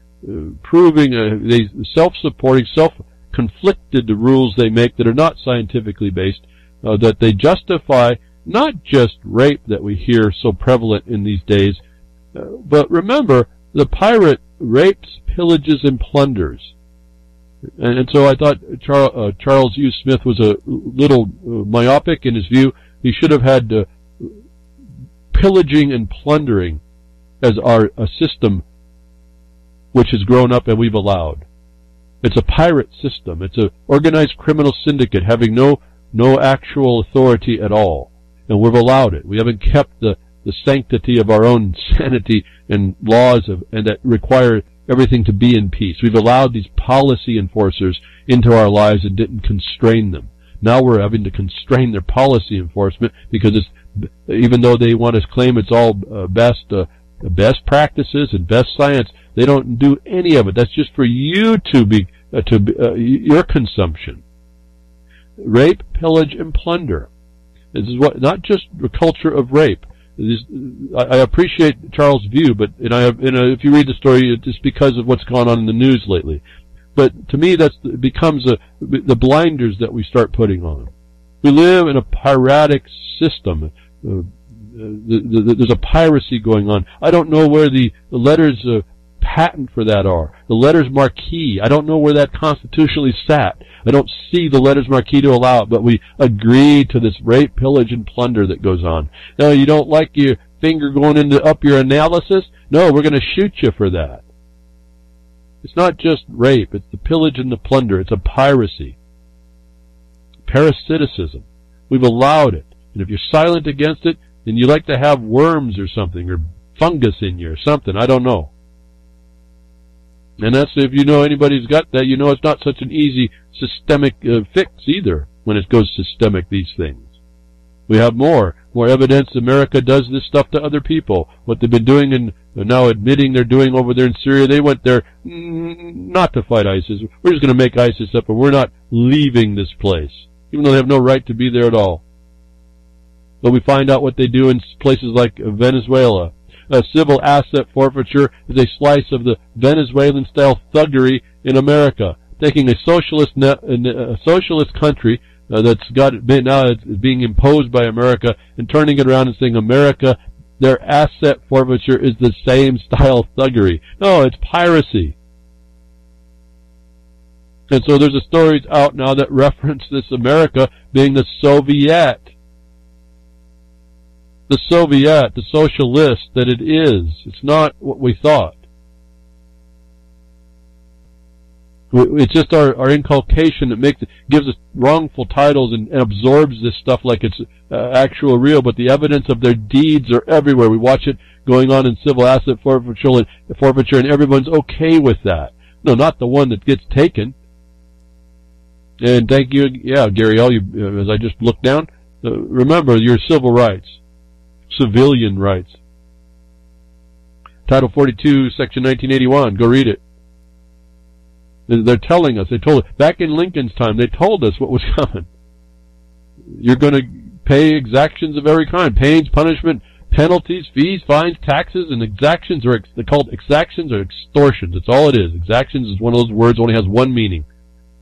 proving they self-supporting, self-conflicted rules they make that are not scientifically based, that they justify not just rape that we hear so prevalent in these days, but remember, the pirate rapes, pillages, and plunders. And so I thought Charles U. Smith was a little myopic in his view. He should have had pillaging and plundering as a system which has grown up and we've allowed. It's a pirate system. It's an organized criminal syndicate having no actual authority at all. And we've allowed it. We haven't kept the sanctity of our own sanity and laws and that require everything to be in peace. We've allowed these policy enforcers into our lives and didn't constrain them. Now we're having to constrain their policy enforcement because even though they want to claim it's all best practices and best science, they don't do any of it. That's just for you your consumption. Rape, pillage, and plunder. This is not just the culture of rape. I appreciate Charles' view, but if you read the story, it's just because of what's gone on in the news lately. But to me, it becomes the blinders that we start putting on. We live in a piratic system. There's a piracy going on. I don't know where the letters patent for that are. The letters marquee. I don't know where that constitutionally sat. I don't see the letters marquee to allow it, but we agree to this rape, pillage, and plunder that goes on. Now, you don't like your finger going up your analysis? No, we're going to shoot you for that. It's not just rape. It's the pillage and the plunder. It's a piracy. Parasiticism. We've allowed it. And if you're silent against it, then you like to have worms or something, or fungus in you or something. I don't know. And that's, if you know anybody's got that, you know it's not such an easy systemic fix either when it goes systemic, these things. We have more evidence America does this stuff to other people. What they've been doing and now admitting they're doing over there in Syria, they went there not to fight ISIS. We're just going to make ISIS up and we're not leaving this place, even though they have no right to be there at all. But we find out what they do in places like Venezuela. Civil asset forfeiture is a slice of the Venezuelan-style thuggery in America, taking a socialist country that's now it's being imposed by America and turning it around and saying America, their asset forfeiture is the same style thuggery. No, it's piracy. And so there's stories out now that reference this America being the Soviet. The Soviet, the socialist that it is. It's not what we thought. It's just our inculcation that gives us wrongful titles and absorbs this stuff like it's actual real, but the evidence of their deeds are everywhere. We watch it going on in civil asset forfeiture, and everyone's okay with that. No, not the one that gets taken. And thank you, Gary L., as I just looked down, remember your civil rights. Civilian rights. Title 42, Section 1981. Go read it. They're telling us. They told us. Back in Lincoln's time, they told us what was coming. You're going to pay exactions of every kind. Pains, punishment, penalties, fees, fines, taxes, and exactions are they're called exactions or extortions. That's all it is. Exactions is one of those words that only has one meaning.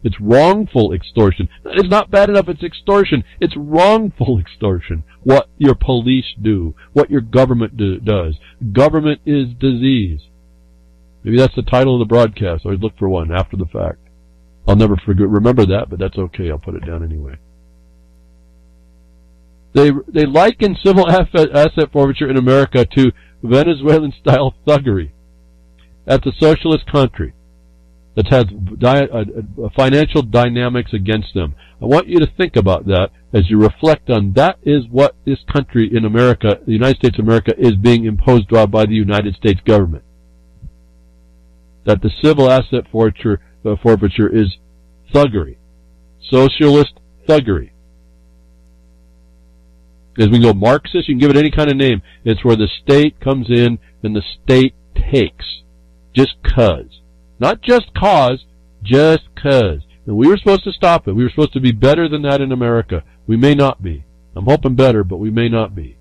It's wrongful extortion. It's not bad enough it's extortion. It's wrongful extortion. What your police do. What your government does. Government is disease. Maybe that's the title of the broadcast. Always look for one after the fact. I'll never remember that, but that's okay. I'll put it down anyway. They liken civil asset forfeiture in America to Venezuelan-style thuggery. That's a socialist country that has financial dynamics against them. I want you to think about that as you reflect on that is what this country in America, the United States of America, is being imposed on by the United States government. That the civil asset forfeiture forfeiture is thuggery. Socialist thuggery. As we go Marxist, you can give it any kind of name. It's where the state comes in and the state takes. Just 'cause. Not just cause, just 'cause. And we were supposed to stop it. We were supposed to be better than that in America. We may not be. I'm hoping better, but we may not be.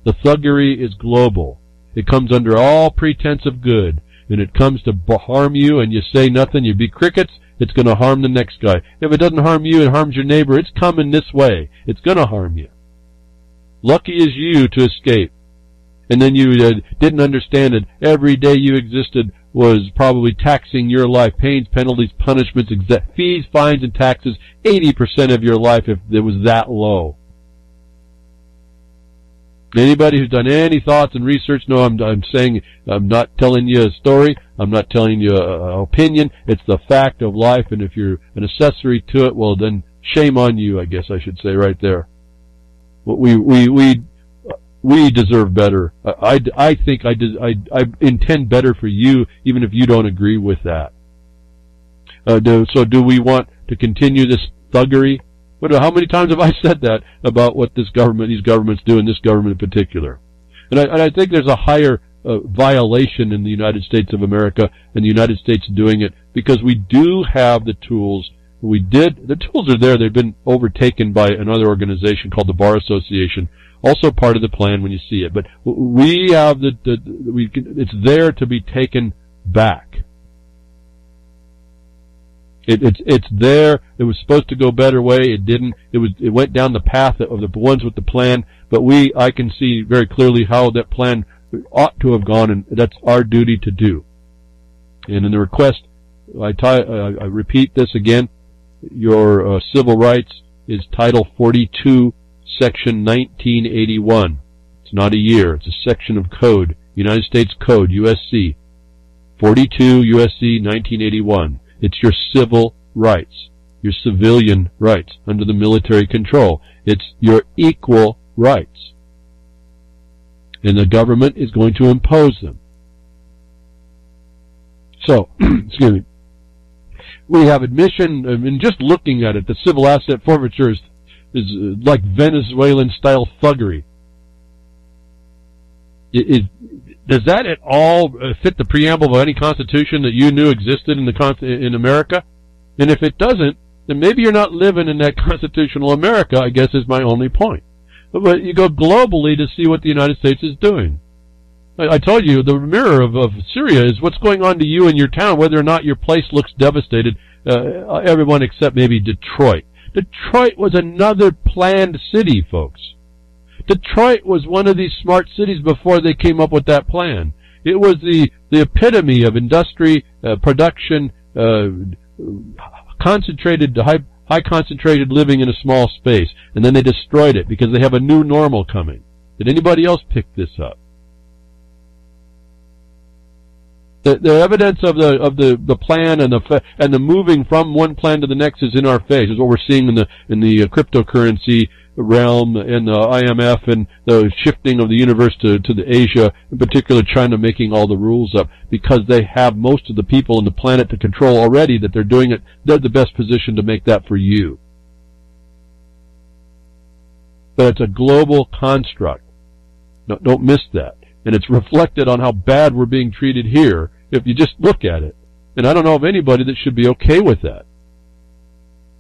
The thuggery is global. It comes under all pretense of good. And it comes to harm you and you say nothing, you be crickets, it's going to harm the next guy. If it doesn't harm you, it harms your neighbor. It's coming this way. It's going to harm you. Lucky is you to escape. And then you didn't understand it. Every day you existed was probably taxing your life. Pains, penalties, punishments, fees, fines, and taxes. 80% of your life if it was that low. Anybody who's done any thoughts and research, no, I'm saying, I'm not telling you a story. I'm not telling you an opinion. It's the fact of life. And if you're an accessory to it, well, then shame on you, I guess I should say right there. We deserve better. I think I intend better for you, even if you don't agree with that. So do we want to continue this thuggery? How many times have I said that about what these governments do, and this government in particular? And I think there's a higher violation in the United States of America, and the United States doing it, because we do have the tools. The tools are there. They've been overtaken by another organization called the Bar Association, also part of the plan when you see it. But we have it's there to be taken back. It's there. It was supposed to go a better way. It didn't. It went down the path of the ones with the plan. But I can see very clearly how that plan ought to have gone, and that's our duty to do. And in the request, I repeat this again. Your civil rights is Title 42, Section 1981. It's not a year. It's a section of code, United States Code, USC, 42 USC 1981. It's your civil rights, your civilian rights under the military control. It's your equal rights. And the government is going to impose them. So, excuse me. We have admission, and just looking at it, the civil asset forfeiture is like Venezuelan-style thuggery. Does that at all fit the preamble of any constitution that you knew existed in America? And if it doesn't, then maybe you're not living in that constitutional America, I guess is my only point. But you go globally to see what the United States is doing. I told you, the mirror of Syria is what's going on to you in your town, whether or not your place looks devastated, everyone except maybe Detroit. Detroit was another planned city, folks. Detroit was one of these smart cities before they came up with that plan. It was the epitome of industry, production, concentrated, high concentrated living in a small space. And then they destroyed it because they have a new normal coming. Did anybody else pick this up? The evidence of the plan and the moving from one plan to the next is in our face. Is what we're seeing in the cryptocurrency realm and the IMF and the shifting of the universe to the Asia, in particular China making all the rules up because they have most of the people on the planet to control already. That they're doing it. They're the best position to make that for you. But it's a global construct. No, don't miss that. And it's reflected on how bad we're being treated here if you just look at it. And I don't know of anybody that should be okay with that.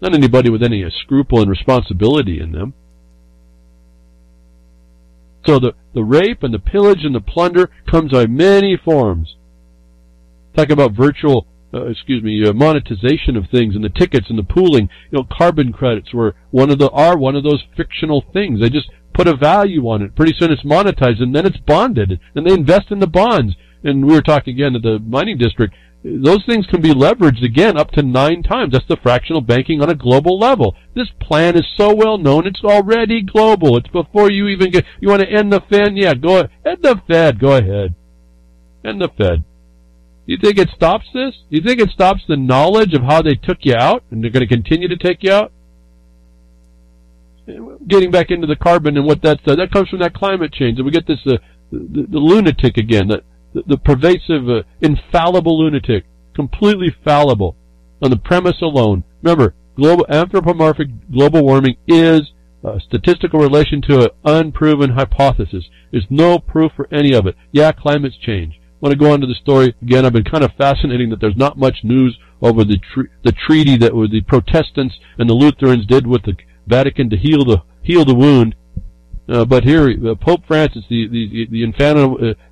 Not anybody with any scruple and responsibility in them. So the rape and the pillage and the plunder comes by many forms. Talk about virtual, monetization of things and the tickets and the pooling. Carbon credits were one of those fictional things. They just put a value on it. Pretty soon it's monetized and then it's bonded and they invest in the bonds. And we were talking again at the mining district. Those things can be leveraged again up to 9 times. That's the fractional banking on a global level. This plan is so well known. It's already global. It's before you even you want to end the Fed? Yeah, go ahead. End the Fed. Go ahead. End the Fed. You think it stops this? You think it stops the knowledge of how they took you out and they're going to continue to take you out? Getting back into the carbon and what that comes from that climate change. And we get this, the lunatic again, the pervasive, infallible lunatic completely fallible on the premise alone. Remember, anthropomorphic global warming is a statistical relation to an unproven hypothesis. There's no proof for any of it. Yeah, climate's change. I want to go on to the story. Again, I've been kind of fascinating that there's not much news over the treaty that the Protestants and the Lutherans did with the Vatican to heal the wound. But here, Pope Francis, the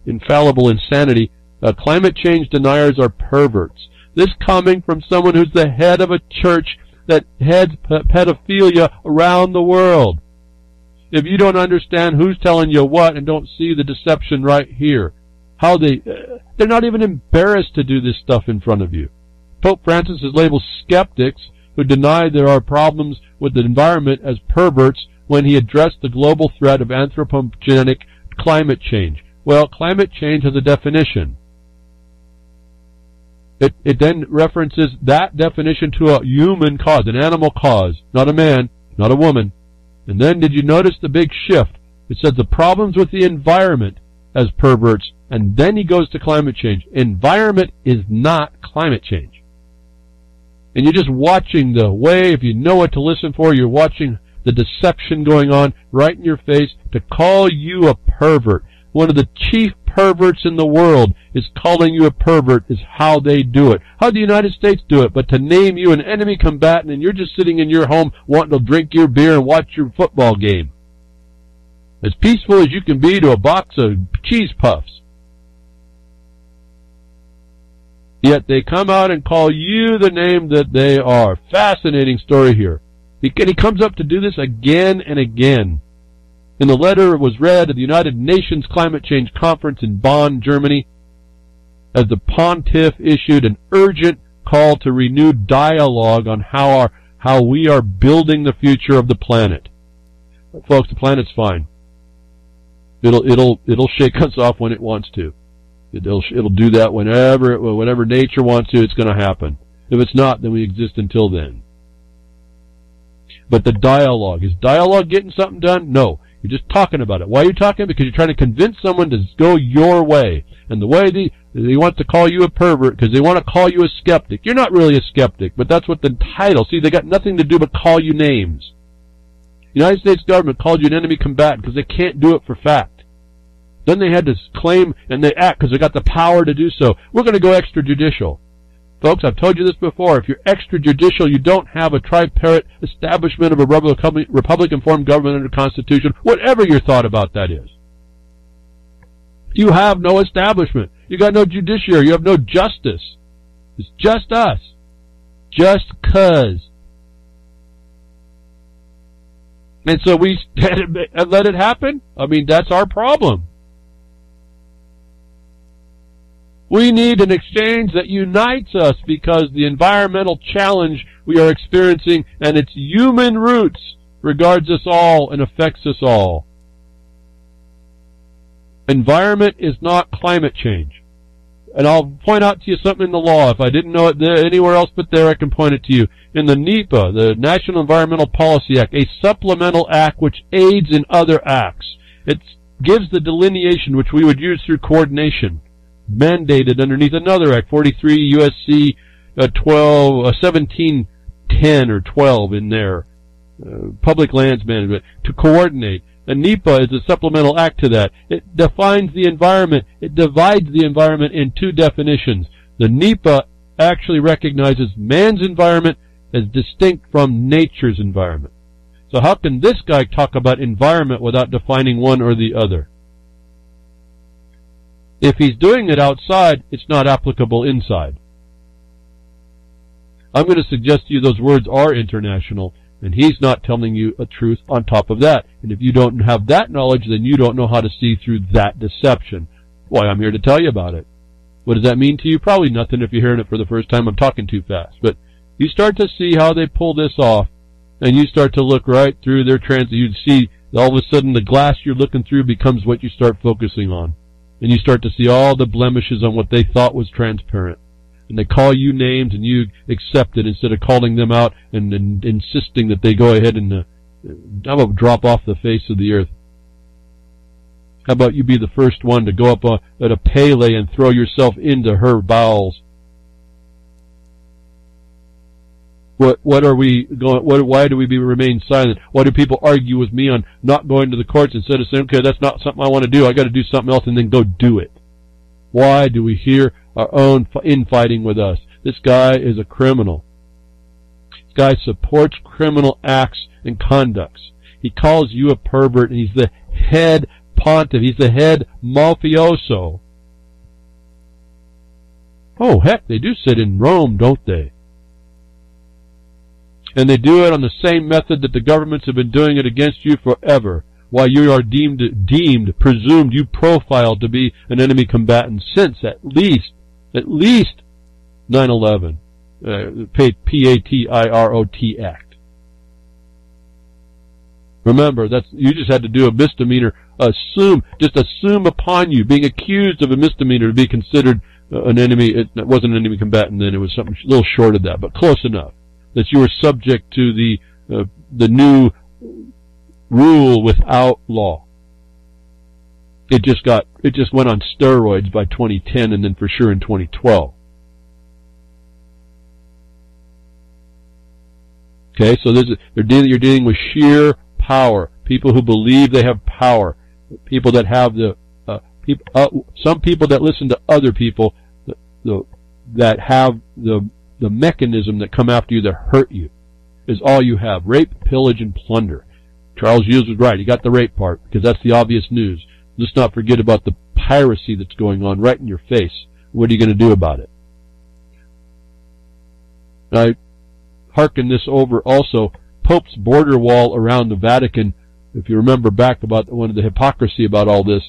infallible insanity, climate change deniers are perverts. This coming from someone who's the head of a church that heads pedophilia around the world. If you don't understand who's telling you what and don't see the deception right here, how they're not even embarrassed to do this stuff in front of you. Pope Francis is labeled skeptics who deny there are problems with the environment as perverts when he addressed the global threat of anthropogenic climate change. Well, climate change has a definition. It then references that definition to a human cause, an animal cause, not a man, not a woman. And then did you notice the big shift? It says the problems with the environment as perverts, and then he goes to climate change. Environment is not climate change. And you're just watching the way, if you know what to listen for, you're watching the deception going on right in your face to call you a pervert. One of the chief perverts in the world is calling you a pervert, is how they do it. How the United States do it, but to name you an enemy combatant and you're just sitting in your home wanting to drink your beer and watch your football game. As peaceful as you can be to a box of cheese puffs. Yet they come out and call you the name that they are. Fascinating story here. He comes up to do this again and again. In the letter it was read at the United Nations Climate Change Conference in Bonn, Germany, as the pontiff issued an urgent call to renewed dialogue on how we are building the future of the planet. Folks, the planet's fine. It'll shake us off when it wants to. It'll do that whenever nature wants to. It's going to happen. If it's not, then we exist until then. But the dialogue, is dialogue getting something done? No. You're just talking about it. Why are you talking? Because you're trying to convince someone to go your way. And the way they want to call you a pervert because they want to call you a skeptic. You're not really a skeptic, but that's what the title. See, they got nothing to do but call you names. The United States government called you an enemy combatant because they can't do it for fact. Then they had to claim and they act because they got the power to do so. We're going to go extrajudicial. Folks, I've told you this before. If you're extrajudicial, you don't have a tripartite establishment of a Republican form government under the Constitution, whatever your thought about that is. You have no establishment. You got no judiciary. You have no justice. It's just us. Just 'cause. And so we let it happen? I mean, that's our problem. We need an exchange that unites us because the environmental challenge we are experiencing and its human roots regards us all and affects us all. Environment is not climate change. And I'll point out to you something in the law. If I didn't know it anywhere else but there, I can point it to you. In the NEPA, the National Environmental Policy Act, a supplemental act which aids in other acts. It gives the delineation which we would use through coordination, mandated underneath another act, 43 U.S.C. 1710 or 12 in there, Public Lands Management, to coordinate. And NEPA is a supplemental act to that. It defines the environment. It divides the environment in two definitions. The NEPA actually recognizes man's environment as distinct from nature's environment. So how can this guy talk about environment without defining one or the other? If he's doing it outside, it's not applicable inside. I'm going to suggest to you those words are international, and he's not telling you a truth on top of that. And if you don't have that knowledge, then you don't know how to see through that deception. Why, I'm here to tell you about it. What does that mean to you? Probably nothing if you're hearing it for the first time. I'm talking too fast. But you start to see how they pull this off, and you start to look right through their you see all of a sudden the glass you're looking through becomes what you start focusing on. And you start to see all the blemishes on what they thought was transparent. And they call you names and you accept it instead of calling them out and insisting that they go ahead and how about drop off the face of the earth? How about you be the first one to go up at a Pele and throw yourself into her bowels What are we going? Why do we remain silent? Why do people argue with me on not going to the courts instead of saying, okay, that's not something I want to do. I got to do something else, and then go do it? Why do we hear our own infighting with us? This guy is a criminal. This guy supports criminal acts and conducts. He calls you a pervert, and he's the head pontiff. He's the head mafioso. Oh, heck, they do sit in Rome, don't they? And they do it on the same method that the governments have been doing it against you forever, while you are presumed, you profiled to be an enemy combatant since at least 9/11, PATIROT Act. Remember, you just had to do a misdemeanor. Assume upon you being accused of a misdemeanor to be considered an enemy. It wasn't an enemy combatant then. It was something a little short of that, but close enough. That you were subject to the new rule without law. It just went on steroids by 2010, and then for sure in 2012. Okay, so you're dealing with sheer power. People who believe they have power. People that have some people that listen to other people that have the mechanism that come after you that hurt you is all you have. Rape, pillage, and plunder. Charles Hughes was right. He got the rape part because that's the obvious news. Let's not forget about the piracy that's going on right in your face. What are you going to do about it? I hearken this over also. Pope's border wall around the Vatican, if you remember back about one of the hypocrisy about all this,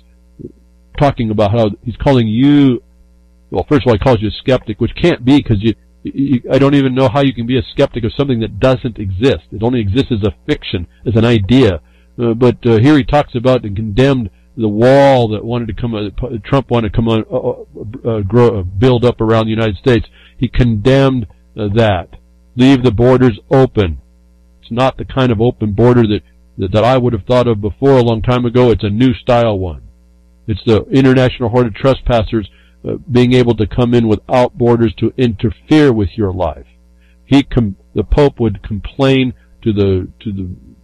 talking about how he's calling you, well, first of all, he calls you a skeptic, which can't be because I don't even know how you can be a skeptic of something that doesn't exist. It only exists as a fiction, as an idea. But here he talks about and condemned the wall that Trump wanted to come on, build up around the United States. He condemned that. Leave the borders open. It's not the kind of open border that I would have thought of before a long time ago. It's a new style one. It's the international horde of trespassers being able to come in without borders to interfere with your life. The Pope would complain to the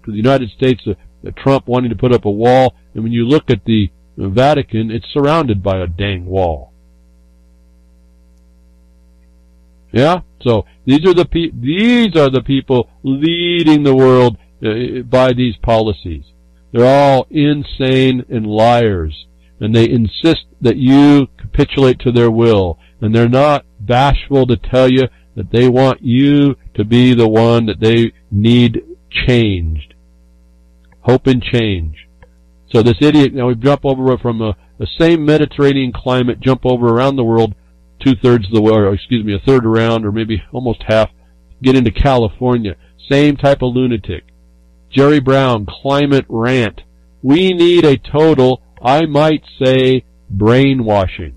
United States that Trump wanting to put up a wall, and when you look at the Vatican, it's surrounded by a dang wall. Yeah, so these are the people leading the world by these policies. They're all insane and liars, and they insist that you capitulate to their will, and they're not bashful to tell you that they want you to be the one that they need changed. Hope and change. So this idiot, now we jump over from the same Mediterranean climate, jump over around the world, a third around, or maybe almost half, get into California. Same type of lunatic. Jerry Brown, climate rant. We need a total, I might say, brainwashing.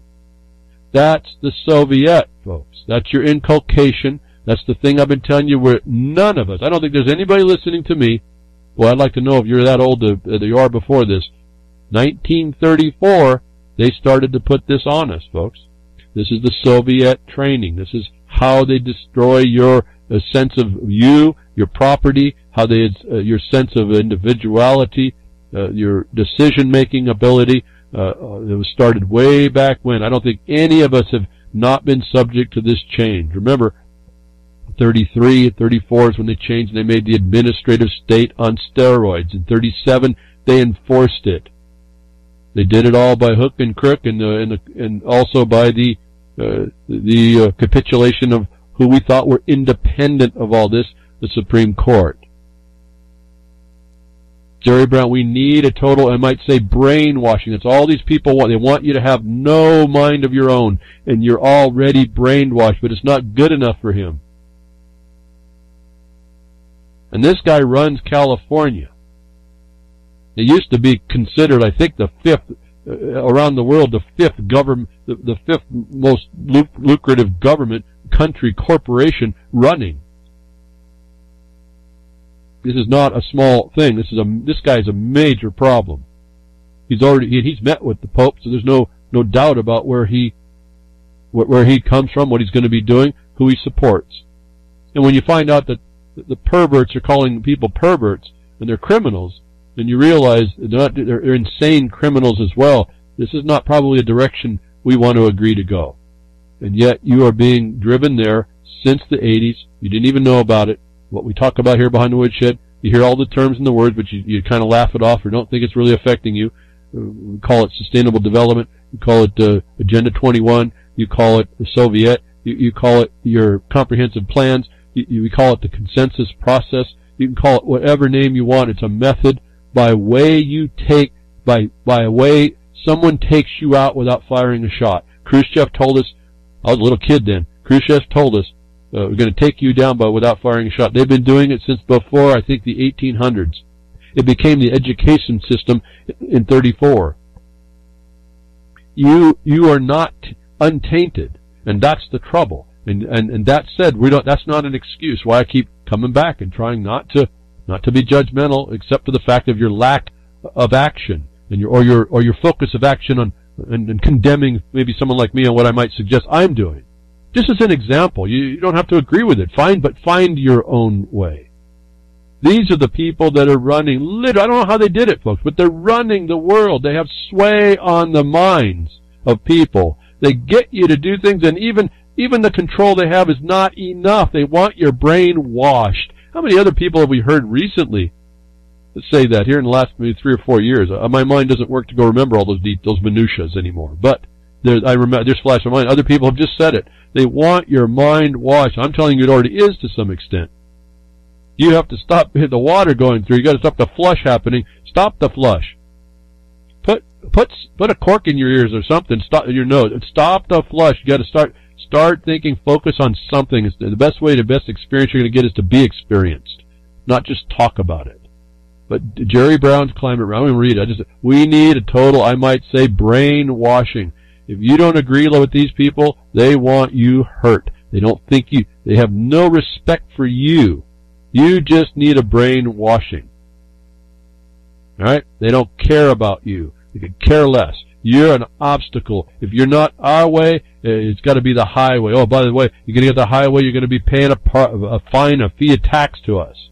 That's the Soviet, folks. That's your inculcation. That's the thing I've been telling you where none of us, I don't think there's anybody listening to me. Well, I'd like to know if you're that old that you are before this. 1934, they started to put this on us, folks. This is the Soviet training. This is how they destroy your sense of you, your property, how they your sense of individuality, your decision-making ability. It was started way back when. I don't think any of us have not been subject to this change. Remember, 33, 34 is when they changed and they made the administrative state on steroids. In 37, they enforced it. They did it all by hook and crook, and also by the capitulation of who we thought were independent of all this, the Supreme Court. Jerry Brown, we need a total, I might say, brainwashing. That's all these people want. They want you to have no mind of your own, and you're already brainwashed, but it's not good enough for him. And this guy runs California. It used to be considered, I think, the fifth, around the world, the fifth government, the fifth most lucrative government, country, corporation running. This is not a small thing. This guy is a major problem. He's met with the Pope, so there's no doubt about where he comes from, what he's going to be doing, who he supports. And when you find out that the perverts are calling people perverts and they're criminals, then you realize they're insane criminals as well. This is not probably a direction we want to agree to go. And yet you are being driven there since the 80s. You didn't even know about it. What we talk about here behind the woodshed, you hear all the terms and the words, but you kind of laugh it off or don't think it's really affecting you. We call it sustainable development. You call it Agenda 21. You call it the Soviet. You call it your comprehensive plans. We call it the consensus process. You can call it whatever name you want. It's a method by way someone takes you out without firing a shot. Khrushchev told us, I was a little kid then, Khrushchev told us, we're going to take you down without firing a shot. They've been doing it since before, I think, the 1800s. It became the education system in 34. You are not untainted, and that's the trouble. And that said, that's not an excuse why I keep coming back and trying not to be judgmental, except for the fact of your lack of action and your focus of action on and condemning maybe someone like me on what I might suggest I'm doing. Just as an example, you don't have to agree with it. Find your own way. These are the people that are running, I don't know how they did it, folks, but they're running the world. They have sway on the minds of people. They get you to do things, and even the control they have is not enough. They want your brain washed. How many other people have we heard recently say that here in the last maybe 3 or 4 years? My mind doesn't work to go remember all those minutiae anymore. But I remember, just flash my mind. Other people have just said it. They want your mind washed. I'm telling you, it already is to some extent. You have to stop the water going through. You got to stop the flush happening. Stop the flush. Put a cork in your ears or something. Stop your nose. Stop the flush. You got to start thinking. Focus on something. It's the best way, the best experience you're going to get is to be experienced, not just talk about it. But Jerry Brown's climate, I'm going to read it. We need a total, I might say, brainwashing. If you don't agree with these people, they want you hurt. They don't think they have no respect for you. You just need a brainwashing. Alright? They don't care about you. They could care less. You're an obstacle. If you're not our way, it's got to be the highway. Oh, by the way, you're going to get the highway, you're going to be paying a fine, a fee, a tax to us.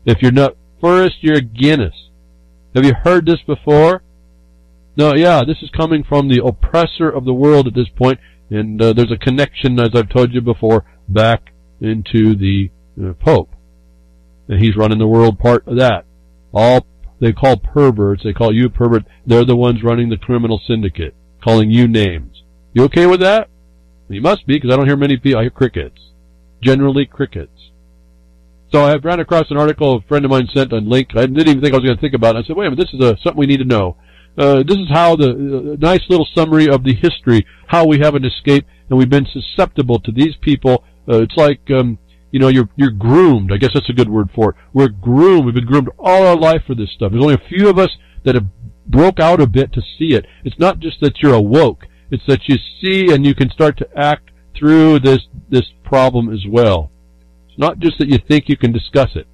If you're not first, you're against us. Have you heard this before? No, yeah, this is coming from the oppressor of the world at this point, and there's a connection, as I've told you before, back into the Pope. And he's running the world part of that. All they call perverts, they call you a pervert, they're the ones running the criminal syndicate, calling you names. You okay with that? You must be, because I don't hear many people. I hear crickets. Generally crickets. So I ran across an article a friend of mine sent a link. I didn't even think I was going to think about it. I said, wait a minute, this is something we need to know. This is how the nice little summary of the history, how we haven't escaped, and we've been susceptible to these people. It's like, you're groomed. I guess that's a good word for it. We're groomed. We've been groomed all our life for this stuff. There's only a few of us that have broke out a bit to see it. It's not just that you're awoke. It's that you see and you can start to act through this problem as well. It's not just that you think you can discuss it.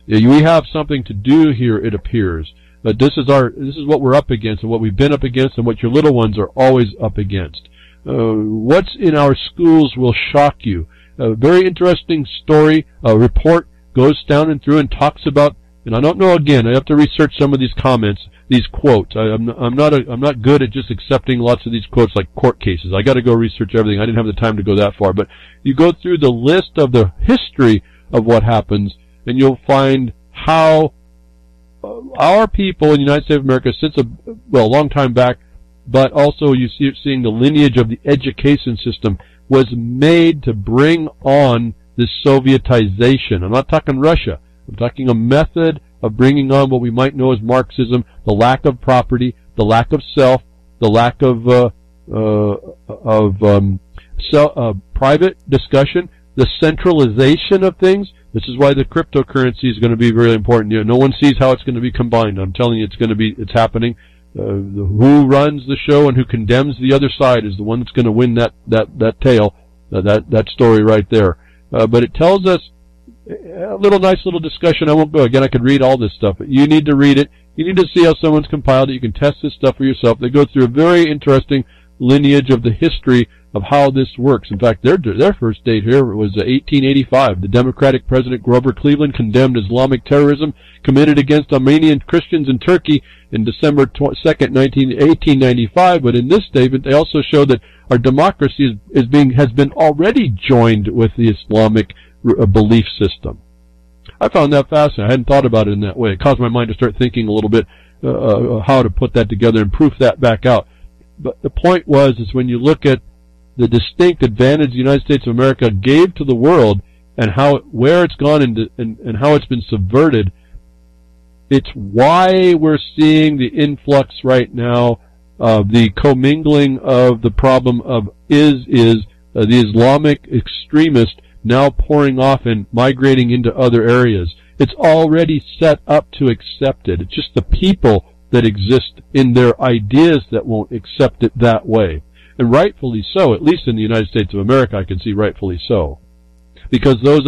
We have something to do here, it appears. But this is what we're up against and what we've been up against and what your little ones are always up against. What's in our schools will shock you. A very interesting story, a report goes down and through and talks about, and I don't know, again, I have to research some of these comments, these quotes. I'm not good at just accepting lots of these quotes like court cases. I got to go research everything. I didn't have the time to go that far, but you go through the list of the history of what happens, and you'll find how our people in the United States of America, since a long time back, but also you see seeing the lineage of the education system was made to bring on this Sovietization. I'm not talking Russia. I'm talking a method of bringing on what we might know as Marxism, the lack of property, the lack of self, the lack of private discussion, the centralization of things. This is why the cryptocurrency is going to be very important. No one sees how it's going to be combined. I'm telling you, it's happening. Who runs the show and who condemns the other side is the one that's going to win that tale, that story right there. But it tells us a nice little discussion. I won't go again. I could read all this stuff, but you need to read it. You need to see how someone's compiled it. You can test this stuff for yourself. They go through a very interesting lineage of the history of how this works. In fact, their first date here was 1885. The Democratic President Grover Cleveland condemned Islamic terrorism committed against Armenian Christians in Turkey in December 2nd, 1895. But in this statement, they also show that our democracy has been already joined with the Islamic belief system. I found that fascinating. I hadn't thought about it in that way. It caused my mind to start thinking a little bit how to put that together and proof that back out. But the point is when you look at the distinct advantage the United States of America gave to the world and where it's gone and how it's been subverted, it's why we're seeing the influx right now of the commingling of the problem of the Islamic extremist now pouring off and migrating into other areas. It's already set up to accept it. It's just the people that exist in their ideas that won't accept it that way. And rightfully so, at least in the United States of America, I can see rightfully so. Because those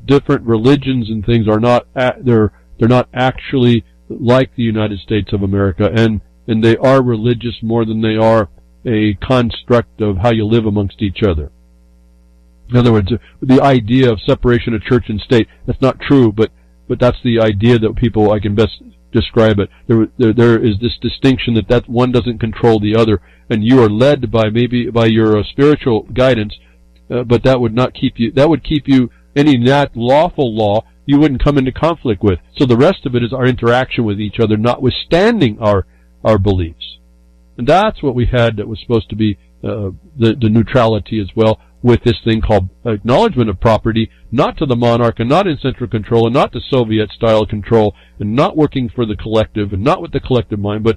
different religions and things are not, they're not actually like the United States of America, and they are religious more than they are a construct of how you live amongst each other. In other words, the idea of separation of church and state, that's not true, but that's the idea that people, I can best describe it. There is this distinction that one doesn't control the other, and you are led by your spiritual guidance, but that would keep you any lawful law you wouldn't come into conflict with. So the rest of it is our interaction with each other, notwithstanding our beliefs. And that's what we had that was supposed to be the neutrality as well, with this thing called acknowledgement of property, not to the monarch and not in central control and not to Soviet-style control and not working for the collective and not with the collective mind, but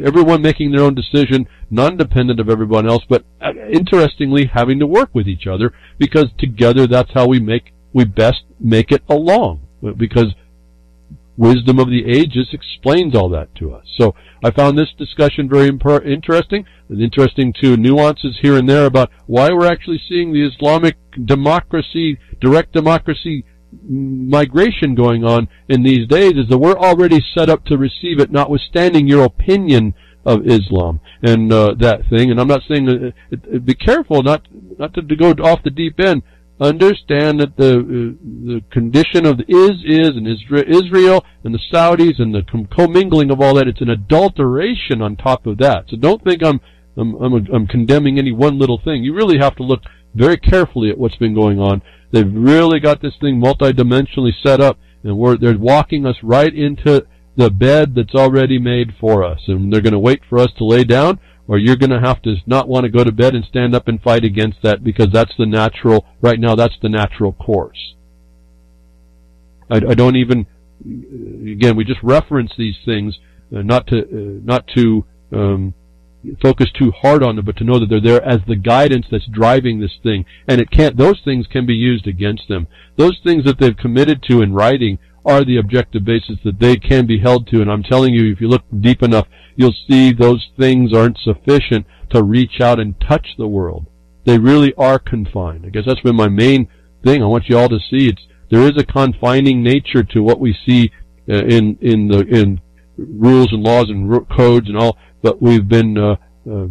everyone making their own decision, non-dependent of everyone else, but interestingly having to work with each other, because together that's how we best make it along, because wisdom of the ages explains all that to us. So I found this discussion very interesting, and interesting to nuances here and there about why we're actually seeing the Islamic democracy, direct democracy migration going on in these days, is that we're already set up to receive it, notwithstanding your opinion of Islam and that thing. And I'm not saying be careful not to go off the deep end. Understand that the condition of and Israel and the Saudis and the commingling of all that, it's an adulteration on top of that. So don't think I'm condemning any one little thing. You really have to look very carefully at what's been going on. They've really got this thing multidimensionally set up, and they're walking us right into the bed that's already made for us, and they're going to wait for us to lay down, or you're going to have to not want to go to bed and stand up and fight against that, because that's the natural, right now, that's the natural course. I don't even, again, we just reference these things, not to focus too hard on them, but to know that they're there as the guidance that's driving this thing. And those things can be used against them. Those things that they've committed to in writing are the objective basis that they can be held to. And I'm telling you, if you look deep enough, you'll see those things aren't sufficient to reach out and touch the world. They really are confined. I guess that's been my main thing. I want you all to see there is a confining nature to what we see in rules and laws and codes and all, but we've been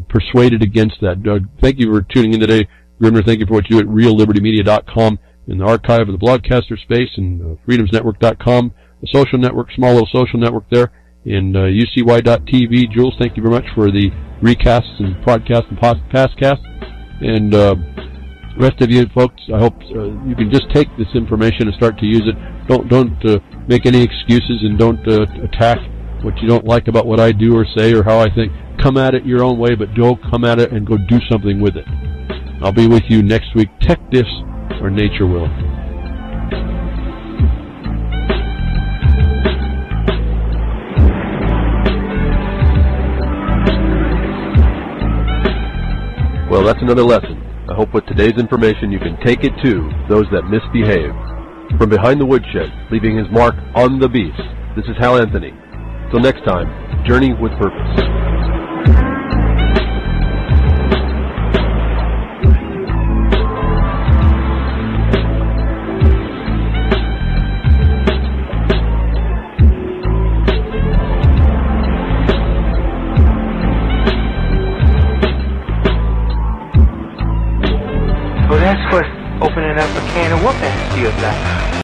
persuaded against that. Thank you for tuning in today, Grimner. Thank you for what you do at reallibertymedia.com, in the archive of the broadcaster space, and freedomsnetwork.com, the social network, small little social network there, and ucy.tv. Jules, thank you very much for the recasts and podcasts and pastcasts. And rest of you folks, I hope you can just take this information and start to use it. Don't make any excuses, and don't attack what you don't like about what I do or say or how I think. Come at it your own way, but don't come at it and go do something with it. I'll be with you next week, tech diffs or nature will. Well, that's another lesson. I hope with today's information you can take it to those that misbehave. From behind the woodshed, leaving his mark on the beast, this is Hal Anthony. Till next time, journey with purpose. see you with that.